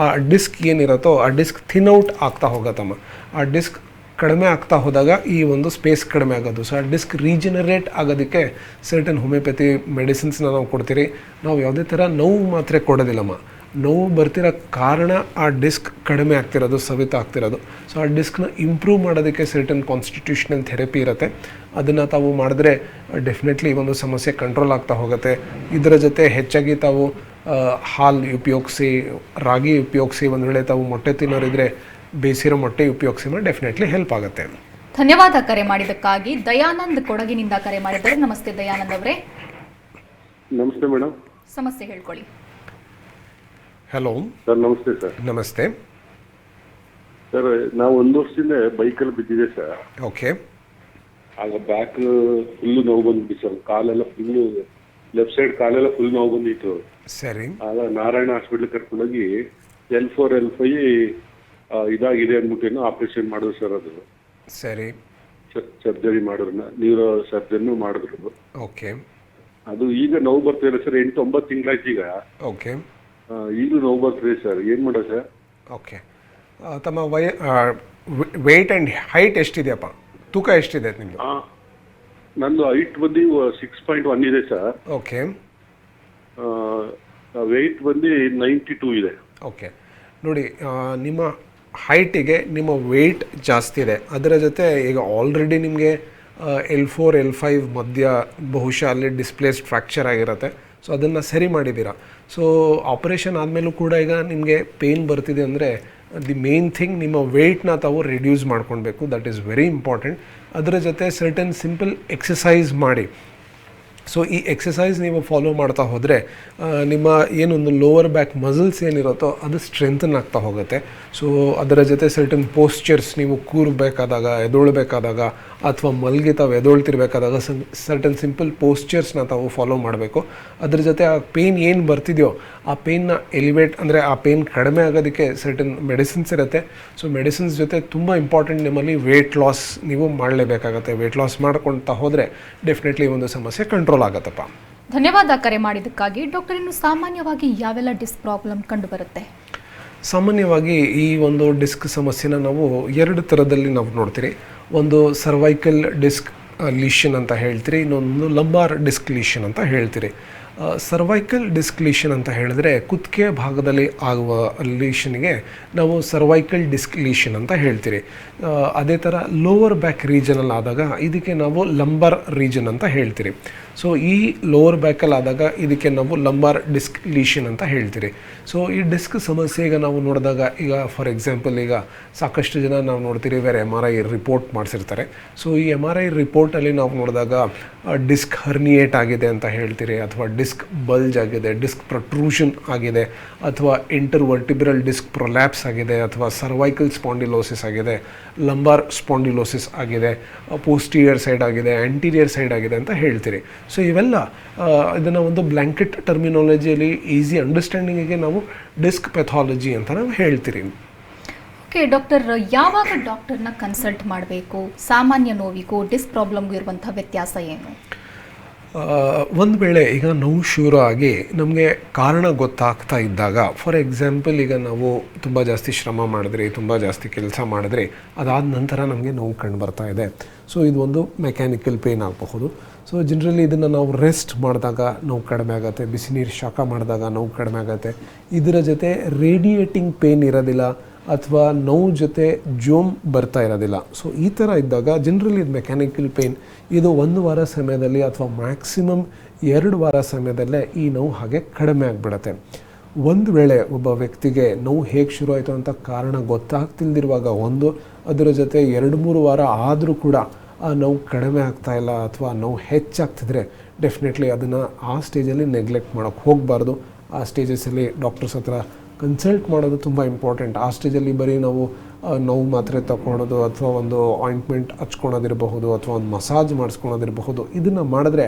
Speaker 2: ಆ ಡಿಸ್ಕ್ ಏನಿರುತ್ತೋ ಆ ಡಿಸ್ಕ್ ಥಿನ್ ಔಟ್ ಆಗ್ತಾ ಹೋಗತ್ತಮ್ಮ. ಆ ಡಿಸ್ಕ್ ಕಡಿಮೆ ಆಗ್ತಾ ಹೋದಾಗ ಈ ಒಂದು ಸ್ಪೇಸ್ ಕಡಿಮೆ ಆಗೋದು. ಸೊ ಆ ಡಿಸ್ಕ್ ರೀಜನರೇಟ್ ಆಗೋದಕ್ಕೆ ಸರ್ಟನ್ ಹೋಮಿಯೋಪತಿ ಮೆಡಿಸಿನ್ಸ್ನ ನಾವು ಕೊಡ್ತೀರಿ. ನಾವು ಯಾವುದೇ ಥರ ನೋವು ಮಾತ್ರೆ ಕೊಡೋದಿಲ್ಲಮ್ಮ. ನೋವು ಬರ್ತಿರೋ ಕಾರಣ ಆ ಡಿಸ್ಕ್ ಕಡಿಮೆ ಆಗ್ತಿರೋದು, ಸವಿತ ಆಗ್ತಿರೋದು. ಸೊ ಆ ಡಿಸ್ಕ್ನ ಇಂಪ್ರೂವ್ ಮಾಡೋದಕ್ಕೆ ಸರ್ಟನ್ ಕಾನ್ಸ್ಟಿಟ್ಯೂಷನಲ್ ಥೆರಪಿ ಇರುತ್ತೆ. ಅದನ್ನು ತಾವು ಮಾಡಿದ್ರೆ ಡೆಫಿನೆಟ್ಲಿ ಈ ಒಂದು ಸಮಸ್ಯೆ ಕಂಟ್ರೋಲ್ ಆಗ್ತಾ ಹೋಗುತ್ತೆ. ಇದರ ಜೊತೆ ಹೆಚ್ಚಾಗಿ ತಾವು ಹಾಲು ಉಪಯೋಗಿಸಿ, ರಾಗಿ ಉಪಯೋಗಿಸಿ, ಒಂದು ವೇಳೆ ತಾವು ಮೊಟ್ಟೆ ತಿನ್ನೋರಿದ್ರೆ ಬೇಯಿಸಿರೋ ಮೊಟ್ಟೆ ಉಪಯೋಗಿಸಿ ಮಾಡಿ ಡೆಫಿನೆಟ್ಲಿ ಹೆಲ್ಪ್ ಆಗುತ್ತೆ.
Speaker 1: ಧನ್ಯವಾದ ಕರೆ ಮಾಡಿದ್ದಕ್ಕಾಗಿ. ದಯಾನಂದ್ ಕೊಡಗಿನಿಂದ ಕರೆ ಮಾಡಿದ್ದಾರೆ. ನಮಸ್ತೆ ದಯಾನಂದ್ ಅವರೇ.
Speaker 4: ನಮಸ್ತೆ ಮೇಡಮ್.
Speaker 1: ಸಮಸ್ಯೆ ಹೇಳ್ಕೊಳ್ಳಿ.
Speaker 2: Hello
Speaker 4: sir. ನಮಸ್ತೆ ಸರ್.
Speaker 2: ನಮಸ್ತೆ
Speaker 4: ಸರ್, ನಾವು 1 ವರ್ಷದಿಂದ ಬೈಕಲ್ಲಿ ಬಿದ್ದಿದೆ ಸರ್.
Speaker 2: ಓಕೆ.
Speaker 4: ಆಗ ಬ್ಯಾಕ್ ಫುಲ್ಲು ನೋವು ಬಂದ್ಬಿಟ್ಟು ಸರ್. ಕಾಲೆಲ್ಲ ಫುಲ್ಲು, ಲೆಫ್ಟ್ ಸೈಡ್ ಕಾಲೆಲ್ಲ ಫುಲ್ ನೋವು ಬಂದಿತ್ತು.
Speaker 2: ಸರಿ.
Speaker 4: ಆಗ ನಾರಾಯಣ ಹಾಸ್ಪಿಟ್ಲ್ ಕರ್ಕೊಂಡೋಗಿ L4 L5 ಇದಾಗಿದೆ ಅಂದ್ಬಿಟ್ಟೇನೋ ಆಪರೇಷನ್ ಮಾಡಿದ್ರು ಸರ್. ಅದು
Speaker 2: ಸರಿ.
Speaker 4: ಸರ್ಜರಿ ಮಾಡಿದ್ರು, ನ್ಯೂರೋ ಸರ್ಜನ್ನು ಮಾಡಿದ್ರು.
Speaker 2: ಓಕೆ.
Speaker 4: ಅದು ಈಗ ನೋವು ಬರ್ತಿದೆ ಸರ್. 8-9 ತಿಂಗಳಾಯ್ತು ಈಗ.
Speaker 2: ಓಕೆ.
Speaker 4: ಈಗಲೂ ನೋವು ಬರ್ತಿದೆ ಸರ್. ಏನು ಮಾಡೋದು ಸರ್?
Speaker 2: ಓಕೆ. ತಮ್ಮ ವೆಯ್ಟ್ ಆ್ಯಂಡ್ ಹೈಟ್ ಎಷ್ಟಿದೆಯಪ್ಪ? ತೂಕ ಎಷ್ಟಿದೆ ನಿಮ್ಮದು?
Speaker 4: ನಂದು ಹೈಟ್ ಬಂದು 6.1 ಇದೆ ಸರ್.
Speaker 2: ಓಕೆ.
Speaker 4: ವೆಯ್ಟ್ ಬಂದು 92 ಇದೆ.
Speaker 2: ಓಕೆ. ನೋಡಿ, ನಿಮ್ಮ ಹೈಟಿಗೆ ನಿಮ್ಮ ವೆಯ್ಟ್ ಜಾಸ್ತಿ ಇದೆ. ಅದರ ಜೊತೆ ಈಗ ಆಲ್ರೆಡಿ ನಿಮಗೆ L4 L5 ಮಧ್ಯ ಬಹುಶಃ ಅಲ್ಲಿ ಡಿಸ್ಪ್ಲೇಸ್ಡ್ ಫ್ರ್ಯಾಕ್ಚರ್ ಆಗಿರುತ್ತೆ. ಸೊ ಅದನ್ನು ಸರಿ ಮಾಡಿದ್ದೀರಾ. ಸೊ ಆಪರೇಷನ್ ಆದಮೇಲೂ ಕೂಡ ಈಗ ನಿಮಗೆ ಪೇಯ್ನ್ ಬರ್ತಿದೆ ಅಂದರೆ ದಿ ಮೇನ್ ಥಿಂಗ್ ನಿಮ್ಮ ವೆಯ್ಟ್ನ ತಾವು ರಿಡ್ಯೂಸ್ ಮಾಡ್ಕೊಳ್ಬೇಕು. That is very important. ಅದರ ಜೊತೆ ಸರ್ಟನ್ ಸಿಂಪಲ್ ಎಕ್ಸಸೈಸ್ ಮಾಡಿ. ಸೊ ಈ ಎಕ್ಸಸೈಸ್ ನೀವು ಫಾಲೋ ಮಾಡ್ತಾ ಹೋದರೆ ನಿಮ್ಮ ಏನೊಂದು ಲೋವರ್ ಬ್ಯಾಕ್ ಮಸಲ್ಸ್ ಏನಿರುತ್ತೋ ಅದು ಸ್ಟ್ರೆಂಥನ್ ಆಗ್ತಾ ಹೋಗುತ್ತೆ. ಸೊ ಅದರ ಜೊತೆ ಸರ್ಟನ್ ಪೋಸ್ಚರ್ಸ್, ನೀವು ಕೂರಬೇಕಾದಾಗ, ಎದೊಳ್ಬೇಕಾದಾಗ ಅಥವಾ ಮಲ್ಗಿ ತಾವು ಎದೊಳ್ತಿರ್ಬೇಕಾದಾಗ ಸರ್ಟನ್ ಸಿಂಪಲ್ ಪೋಸ್ಚರ್ಸ್ನ ತಾವು ಫಾಲೋ ಮಾಡಬೇಕು. ಅದ್ರ ಜೊತೆ ಆ ಪೇಯ್ನ್ ಏನು ಬರ್ತಿದೆಯೋ ಆ ಪೇಯ್ನ ಎಲಿವೇಟ್, ಅಂದರೆ ಆ ಪೇಯ್ನ್ ಕಡಿಮೆ ಆಗೋದಕ್ಕೆ ಸರ್ಟನ್ ಮೆಡಿಸಿನ್ಸ್ ಇರುತ್ತೆ. ಸೊ ಮೆಡಿಸಿನ್ಸ್ ಜೊತೆ ತುಂಬ ಇಂಪಾರ್ಟೆಂಟ್ ನಿಮ್ಮಲ್ಲಿ ವೆಯ್ಟ್ ಲಾಸ್ ನೀವು ಮಾಡಲೇಬೇಕಾಗತ್ತೆ. ವೆಯ್ಟ್ ಲಾಸ್ ಮಾಡ್ಕೊಳ್ತಾ ಹೋದರೆ ಡೆಫಿನೆಟ್ಲಿ ಒಂದು ಸಮಸ್ಯೆ ಕಂಟ್ರೋಲ್ ಆಗುತ್ತಪ್ಪ.
Speaker 1: ಧನ್ಯವಾದ ಕರೆ ಮಾಡಿದ್ದಕ್ಕಾಗಿ. ಡಾಕ್ಟರ್, ಇನ್ನು ಸಾಮಾನ್ಯವಾಗಿ ಯಾವೆಲ್ಲ ಡಿಸ್ಕ್ ಪ್ರಾಬ್ಲಮ್ ಕಂಡು ಬರುತ್ತೆ?
Speaker 2: ಸಾಮಾನ್ಯವಾಗಿ ಈ ಒಂದು ಡಿಸ್ಕ್ ಸಮಸ್ಯೆನ ನಾವು 2 ಥರದಲ್ಲಿ ನಾವು ನೋಡ್ತೀರಿ. ಒಂದು ಸರ್ವೈಕಲ್ ಡಿಸ್ಕ್ ಲೀಷನ್ ಅಂತ ಹೇಳ್ತೀರಿ, ಇನ್ನೊಂದು ಲಂಬಾರ್ ಡಿಸ್ಕ್ ಲೀಷನ್ ಅಂತ ಹೇಳ್ತೀರಿ. ಸರ್ವೈಕಲ್ ಡಿಸ್ಕ್ ಲೀಷನ್ ಅಂತ ಹೇಳಿದ್ರೆ ಕುತ್ತಿಗೆ ಭಾಗದಲ್ಲಿ ಆಗುವ ಲೀಷನ್ಗೆ ನಾವು ಸರ್ವೈಕಲ್ ಡಿಸ್ಕ್ ಲೀಷನ್ ಅಂತ ಹೇಳ್ತೀರಿ. ಅದೇ ಥರ ಲೋವರ್ ಬ್ಯಾಕ್ ರೀಜನಲ್ಲಿ ಆದಾಗ ಇದಕ್ಕೆ ನಾವು ಲಂಬಾರ್ ರೀಜನ್ ಅಂತ ಹೇಳ್ತೀರಿ. ಸೊ ಈ ಲೋವರ್ ಬ್ಯಾಕಲ್ಲಿ ಆದಾಗ ಇದಕ್ಕೆ ನಾವು ಲಂಬಾರ್ ಡಿಸ್ಕ್ ಲೀಷನ್ ಅಂತ ಹೇಳ್ತೀರಿ. ಸೊ ಈ ಡಿಸ್ಕ್ ಸಮಸ್ಯೆ ಈಗ ನಾವು ನೋಡಿದಾಗ, ಈಗ ಫಾರ್ ಎಕ್ಸಾಂಪಲ್ ಈಗ ಸಾಕಷ್ಟು ಜನ ನಾವು ನೋಡ್ತೀರಿ ಬೇರೆ MRI ರಿಪೋರ್ಟ್ ಮಾಡಿಸಿರ್ತಾರೆ. ಸೊ ಈ MRI ರಿಪೋರ್ಟಲ್ಲಿ ನಾವು ನೋಡಿದಾಗ ಡಿಸ್ಕ್ ಹರ್ನಿಯೇಟ್ ಆಗಿದೆ ಅಂತ ಹೇಳ್ತೀರಿ, ಅಥವಾ ಡಿಸ್ಕ್ ಬಲ್ಜ್ ಆಗಿದೆ, ಡಿಸ್ಕ್ ಪ್ರೊಟ್ರೂಷನ್ ಆಗಿದೆ, ಅಥವಾ ಇಂಟರ್ವರ್ಟಿಬ್ರಲ್ ಡಿಸ್ಕ್ ಪ್ರೊಲ್ಯಾಪ್ಸ್ ಆಗಿದೆ, ಅಥವಾ ಸರ್ವೈಕಲ್ ಸ್ಪಾಂಡಿಲೋಸಿಸ್ ಆಗಿದೆ, ಲಂಬಾರ್ ಸ್ಪಾಂಡಿಲೋಸಿಸ್ ಆಗಿದೆ, ಪೋಸ್ಟೀರಿಯರ್ ಸೈಡ್ ಆಗಿದೆ, ಆಂಟೀರಿಯರ್ ಸೈಡ್ ಆಗಿದೆ ಅಂತ ಹೇಳ್ತೀರಿ. ಸೊ ಇವೆಲ್ಲ ಇದನ್ನು ಒಂದು ಬ್ಲ್ಯಾಂಕೆಟ್ ಟರ್ಮಿನಾಲಜಿಯಲ್ಲಿ ಈಸಿ ಅಂಡರ್ಸ್ಟ್ಯಾಂಡಿಂಗಿಗೆ ನಾವು ಡಿಸ್ಕ್ ಪೆಥಾಲಜಿ ಅಂತ ನಾವು ಹೇಳ್ತೀರಿ.
Speaker 1: ಓಕೆ ಡಾಕ್ಟರ್, ಯಾವಾಗ ಡಾಕ್ಟರ್ನ ಕನ್ಸಲ್ಟ್ ಮಾಡಬೇಕು? ಸಾಮಾನ್ಯ ನೋವಿಗೂ ಡಿಸ್ಕ್ ಪ್ರಾಬ್ಲಮ್ಗೂ ಇರುವಂಥ ವ್ಯತ್ಯಾಸ ಏನು?
Speaker 2: ಒಂದು ವೇಳೆ ಈಗ ನೋವು ಶುರು ಆಗಿ ನಮಗೆ ಕಾರಣ ಗೊತ್ತಾಗ್ತಾ ಇದ್ದಾಗ, ಫಾರ್ ಎಕ್ಸಾಂಪಲ್ ಈಗ ನಾವು ತುಂಬ ಜಾಸ್ತಿ ಶ್ರಮ ಮಾಡಿದ್ರಿ, ತುಂಬ ಜಾಸ್ತಿ ಕೆಲಸ ಮಾಡಿದ್ರಿ, ಅದಾದ ನಂತರ ನಮಗೆ ನೋವು ಕಂಡು ಬರ್ತಾ ಇದೆ. ಸೊ ಇದು ಒಂದು ಮೆಕ್ಯಾನಿಕಲ್ ಪೇಯ್ನ್ ಆಗಬಹುದು. ಸೊ ಜನರಲಿ ಇದನ್ನು ನಾವು ರೆಸ್ಟ್ ಮಾಡಿದಾಗ ನೋವು ಕಡಿಮೆ ಆಗುತ್ತೆ, ಬಿಸಿ ನೀರು ಶಾಖ ಮಾಡಿದಾಗ ನೋವು ಕಡಿಮೆ ಆಗುತ್ತೆ. ಇದರ ಜೊತೆ ರೇಡಿಯೇಟಿಂಗ್ ಪೇಯ್ನ್ ಇರೋದಿಲ್ಲ, ಅಥವಾ ನೋವು ಜೊತೆ ಜೋಮ್ ಬರ್ತಾ ಇರೋದಿಲ್ಲ. ಸೊ ಈ ಥರ ಇದ್ದಾಗ ಜನರಲಿ ಇದು ಮೆಕ್ಯಾನಿಕಲ್ ಪೇಯ್ನ್, ಇದು 1 ವಾರ ಸಮಯದಲ್ಲಿ ಅಥವಾ ಮ್ಯಾಕ್ಸಿಮಮ್ 2 ವಾರ ಸಮಯದಲ್ಲೇ ಈ ನೋವು ಹಾಗೆ ಕಡಿಮೆ ಆಗಿಬಿಡುತ್ತೆ. ಒಂದು ವೇಳೆ ಒಬ್ಬ ವ್ಯಕ್ತಿಗೆ ನೋವು ಹೇಗೆ ಶುರು ಆಯಿತು ಅಂತ ಕಾರಣ ಗೊತ್ತಾಗ್ತಿಲ್ದಿರುವಾಗ ಅದರ ಜೊತೆ 2-3 ವಾರ ಆದರೂ ಕೂಡ ಆ ನೋವು ಕಡಿಮೆ ಆಗ್ತಾಯಿಲ್ಲ ಅಥವಾ ನೋವು ಹೆಚ್ಚಾಗ್ತಿದ್ರೆ ಡೆಫಿನೆಟ್ಲಿ ಅದನ್ನು ಆ ಸ್ಟೇಜಲ್ಲಿ ನೆಗ್ಲೆಕ್ಟ್ ಮಾಡೋಕ್ಕೆ ಹೋಗಬಾರ್ದು. ಆ ಸ್ಟೇಜಸಲ್ಲಿ ಡಾಕ್ಟರ್ಸ್ ಹತ್ರ ಕನ್ಸಲ್ಟ್ ಮಾಡೋದು ತುಂಬ ಇಂಪಾರ್ಟೆಂಟ್. ಆ ಸ್ಟೇಜಲ್ಲಿ ಬರೀ ನಾವು ನೋವು ಮಾತ್ರೆ ತಗೊಳೋದು ಅಥವಾ ಒಂದು ಆಯಿಂಟ್ಮೆಂಟ್ ಹಚ್ಕೊಳೋದಿರಬಹುದು ಅಥವಾ ಒಂದು ಮಸಾಜ್ ಮಾಡಿಸ್ಕೊಳೋದಿರಬಹುದು, ಇದನ್ನು ಮಾಡಿದ್ರೆ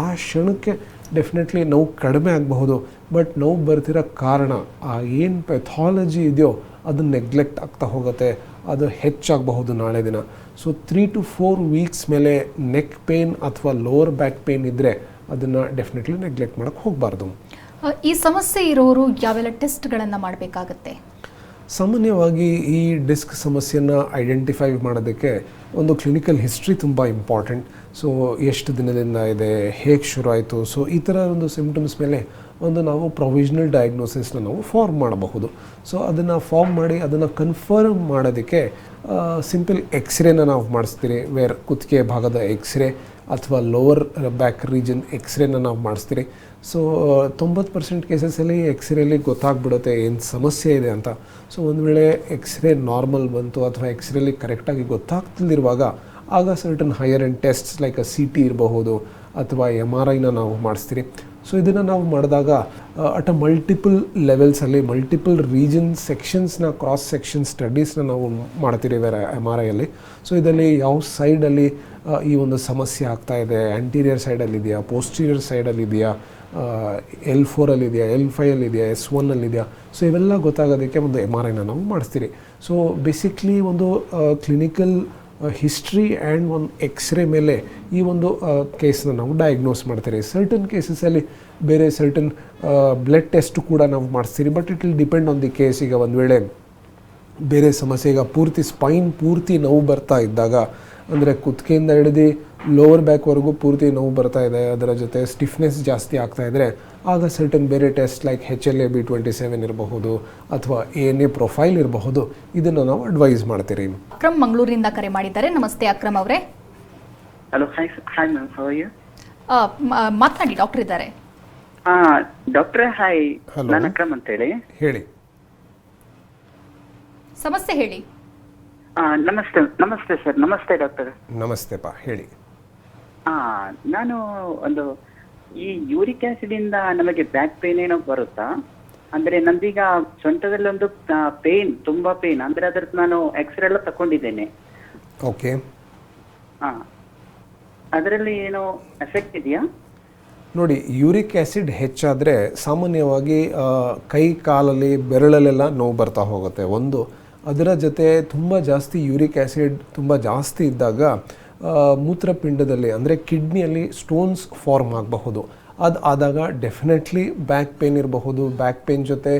Speaker 2: ಆ ಕ್ಷಣಕ್ಕೆ ಡೆಫಿನೆಟ್ಲಿ ನೋವು ಕಡಿಮೆ ಆಗಬಹುದು. ಬಟ್ ನೋವು ಬರ್ತಿರೋ ಕಾರಣ ಆ ಏನು ಪೆಥಾಲಜಿ ಇದೆಯೋ ಅದು ನೆಗ್ಲೆಕ್ಟ್ ಆಗ್ತಾ ಹೋಗುತ್ತೆ, ಅದು ಹೆಚ್ಚಾಗಬಹುದು ನಾಳೆ ದಿನ. ಸೊ 3 to 4 ವೀಕ್ಸ್ ಮೇಲೆ ನೆಕ್ ಪೇಯ್ನ್ ಅಥವಾ ಲೋವರ್ ಬ್ಯಾಕ್ ಪೇಯ್ನ್ ಇದ್ದರೆ ಅದನ್ನು ಡೆಫಿನೆಟ್ಲಿ ನೆಗ್ಲೆಕ್ಟ್ ಮಾಡೋಕ್ಕೆ ಹೋಗಬಾರ್ದು.
Speaker 1: ಈ ಸಮಸ್ಯೆ ಇರೋರು ಯಾವೆಲ್ಲ ಟೆಸ್ಟ್ಗಳನ್ನು ಮಾಡಬೇಕಾಗತ್ತೆ?
Speaker 2: ಸಾಮಾನ್ಯವಾಗಿ ಈ ಡಿಸ್ಕ್ ಸಮಸ್ಯೆಯನ್ನು ಐಡೆಂಟಿಫೈ ಮಾಡೋದಕ್ಕೆ ಒಂದು ಕ್ಲಿನಿಕಲ್ ಹಿಸ್ಟ್ರಿ ತುಂಬ ಇಂಪಾರ್ಟೆಂಟ್. ಸೊ ಎಷ್ಟು ದಿನದಿಂದ ಇದೆ, ಹೇಗೆ ಶುರು ಆಯಿತು, ಸೊ ಈ ಥರ ಒಂದು ಸಿಮ್ಟಮ್ಸ್ ಮೇಲೆ ನಾವು ಪ್ರೊವಿಷನಲ್ ಡಯಾಗ್ನೋಸಿಸ್ನ ನಾವು ಫಾರ್ಮ್ ಮಾಡಬಹುದು. ಸೊ ಅದನ್ನು ಫಾರ್ಮ್ ಮಾಡಿ ಅದನ್ನು ಕನ್ಫರ್ಮ್ ಮಾಡೋದಕ್ಕೆ ಸಿಂಪಲ್ ಎಕ್ಸ್ರೇನ ನಾವು ಮಾಡಿಸ್ತೀರಿ. ಕುತ್ತಿಗೆ ಭಾಗದ ಎಕ್ಸ್ರೇ ಅಥವಾ ಲೋವರ್ ಬ್ಯಾಕ್ ರೀಜನ್ ಎಕ್ಸ್ರೇನ ನಾವು ಮಾಡಿಸ್ತೀರಿ. ಸೊ 90% ಕೇಸಸಲ್ಲಿ ಎಕ್ಸ್ರೇಲಿ ಗೊತ್ತಾಗ್ಬಿಡುತ್ತೆ ಏನು ಸಮಸ್ಯೆ ಇದೆ ಅಂತ. ಸೊ ಒಂದು ವೇಳೆ ಎಕ್ಸ್ರೇ ನಾರ್ಮಲ್ ಬಂತು ಅಥವಾ ಎಕ್ಸ್ರೇಲಿ ಕರೆಕ್ಟಾಗಿ ಗೊತ್ತಾಗ್ತಿಲ್ದಿರುವಾಗ ಆಗ certain higher end tests like CT ಇರಬಹುದು ಅಥವಾ MRIನ ನಾವು ಮಾಡಿಸ್ತೀರಿ. ಸೊ ಇದನ್ನು ನಾವು ಮಾಡಿದಾಗ ಅಟ್ ಮಲ್ಟಿಪಲ್ ಲೆವೆಲ್ಸಲ್ಲಿ ಮಲ್ಟಿಪಲ್ ರೀಜನ್ ಸೆಕ್ಷನ್ಸ್ನ ಕ್ರಾಸ್ ಸೆಕ್ಷನ್ ಸ್ಟಡೀಸ್ನ ನಾವು ಮಾಡ್ತೀರಿ MRIಯಲ್ಲಿ. ಸೊ ಇದರಲ್ಲಿ ಯಾವ ಸೈಡಲ್ಲಿ ಈ ಒಂದು ಸಮಸ್ಯೆ ಆಗ್ತಾಯಿದೆ, ಆ್ಯಂಟೀರಿಯರ್ ಸೈಡಲ್ಲಿದೆಯಾ, ಪೋಸ್ಟೀರಿಯರ್ ಸೈಡಲ್ಲಿದೆಯಾ, L4 L5 S1 ಸೊ ಇವೆಲ್ಲ ಗೊತ್ತಾಗೋದಕ್ಕೆ ಒಂದು MRIನ ನಾವು ಮಾಡಿಸ್ತೀರಿ. ಸೊ ಬೇಸಿಕ್ಲಿ ಒಂದು ಕ್ಲಿನಿಕಲ್ ಹಿಸ್ಟ್ರಿ ಆ್ಯಂಡ್ ಒಂದು ಎಕ್ಸ್ರೇ ಮೇಲೆ ಈ ಒಂದು ಕೇಸ್ನ ನಾವು ಡಯಾಗ್ನೋಸ್ ಮಾಡ್ತೀರಿ. ಸರ್ಟನ್ ಕೇಸಸಲ್ಲಿ ಬೇರೆ ಸರ್ಟನ್ ಬ್ಲಡ್ ಟೆಸ್ಟ್ ಕೂಡ ನಾವು ಮಾಡಿಸ್ತೀರಿ. But it will depend on the case. ಈಗ ಒಂದು ವೇಳೆ ಬೇರೆ ಸಮಸ್ಯೆ, ಈಗ ಪೂರ್ತಿ ಸ್ಪೈನ್ ಪೂರ್ತಿ ನೋವು ಬರ್ತಾ ಇದ್ದಾಗ, ಅಂದರೆ ಕುತ್ತಿಗೆಯಿಂದ ಹಿಡಿದು ಲೋವರ್ ಬ್ಯಾಕ್ವರೆಗೂ ಪೂರ್ತಿ ನೋವು ಬರ್ತಾ ಇದೆ, ಅದರ ಜೊತೆ ಸ್ಟಿಫ್ನೆಸ್ ಜಾಸ್ತಿ ಆಗ್ತಾಯಿದ್ರೆ ಆಗ ಸರ್ಟನ್ ಬೇರೆ ಟೆಸ್ಟ್ ಲೈಕ್ HLA-B27 ಇರಬಹುದು ಅಥವಾ ANA ಪ್ರೊಫೈಲ್ ಇರಬಹುದು, ಇದನ್ನು ನಾವು ಅಡ್ವೈಸ್ ಮಾಡ್ತೀರಿ.
Speaker 1: ಅಕ್ರಮ್ ಮಂಗಳೂರಿನಿಂದ ಕರೆ ಮಾಡಿದ್ದಾರೆ. ನಮಸ್ತೆ ಅಕ್ರಮ್ ಅವರೇ.
Speaker 5: Hello, hi ma'am, how are you?
Speaker 1: ಮಾತನಾಡಿ, ಡಾಕ್ಟರ್ ಇದ್ದಾರೆ.
Speaker 5: ಡಾಕ್ಟ್ರೇ ಹಾಯ್, ನಾನು ಅಕ್ರಮ್ ಅಂತ ಹೇಳಿ.
Speaker 1: ಸಮಸ್ಯೆ ಹೇಳಿ.
Speaker 5: ನಮಸ್ತೆ ಸರ್. ನಮಸ್ತೆ ಡಾಕ್ಟರ್.
Speaker 2: ನಮಸ್ತೆಪ್ಪ, ಹೇಳಿ.
Speaker 5: ನಾನು ಈ ಯೂರಿಕ್ ಆಸಿಡ್ ಇಂದ ನಮಗೆ ಬ್ಯಾಕ್ ಪೇನ್ ಏನೋ ಬರುತ್ತಾ? ಅಂದ್ರೆ ನಂದೀಗ ಸೊಂಟದಲ್ಲಿ ಒಂದು ಪೇನ್, ತುಂಬಾ ಪೇನ್, ಅಂದ್ರೆ ಅದ್ರದ್ದು ನಾನು ಎಕ್ಸ್ರೇ ಎಲ್ಲ ತಕೊಂಡಿದ್ದೇನೆ.
Speaker 2: ಓಕೆ.
Speaker 5: ಅದರಲ್ಲಿ ಏನೋ ಎಫೆಕ್ಟ್ ಇದೆಯಾ?
Speaker 2: ನೋಡಿ, ಯೂರಿಕ್ ಆ್ಯಸಿಡ್ ಹೆಚ್ಚಾದರೆ ಸಾಮಾನ್ಯವಾಗಿ ಕೈ ಕಾಲಲ್ಲಿ ಬೆರಳಲ್ಲೆಲ್ಲ ನೋವು ಬರ್ತಾ ಹೋಗುತ್ತೆ. ಅದರ ಜೊತೆ ತುಂಬ ಜಾಸ್ತಿ ಯೂರಿಕ್ ಆ್ಯಸಿಡ್ ತುಂಬ ಜಾಸ್ತಿ ಇದ್ದಾಗ ಮೂತ್ರಪಿಂಡದಲ್ಲಿ ಅಂದರೆ ಕಿಡ್ನಿಯಲ್ಲಿ ಸ್ಟೋನ್ಸ್ ಫಾರ್ಮ್ ಆಗಬಹುದು. ಅದು ಆದಾಗ ಡೆಫಿನೆಟ್ಲಿ ಬ್ಯಾಕ್ ಪೇನ್ ಇರಬಹುದು. ಬ್ಯಾಕ್ ಪೇನ್ ಜೊತೆ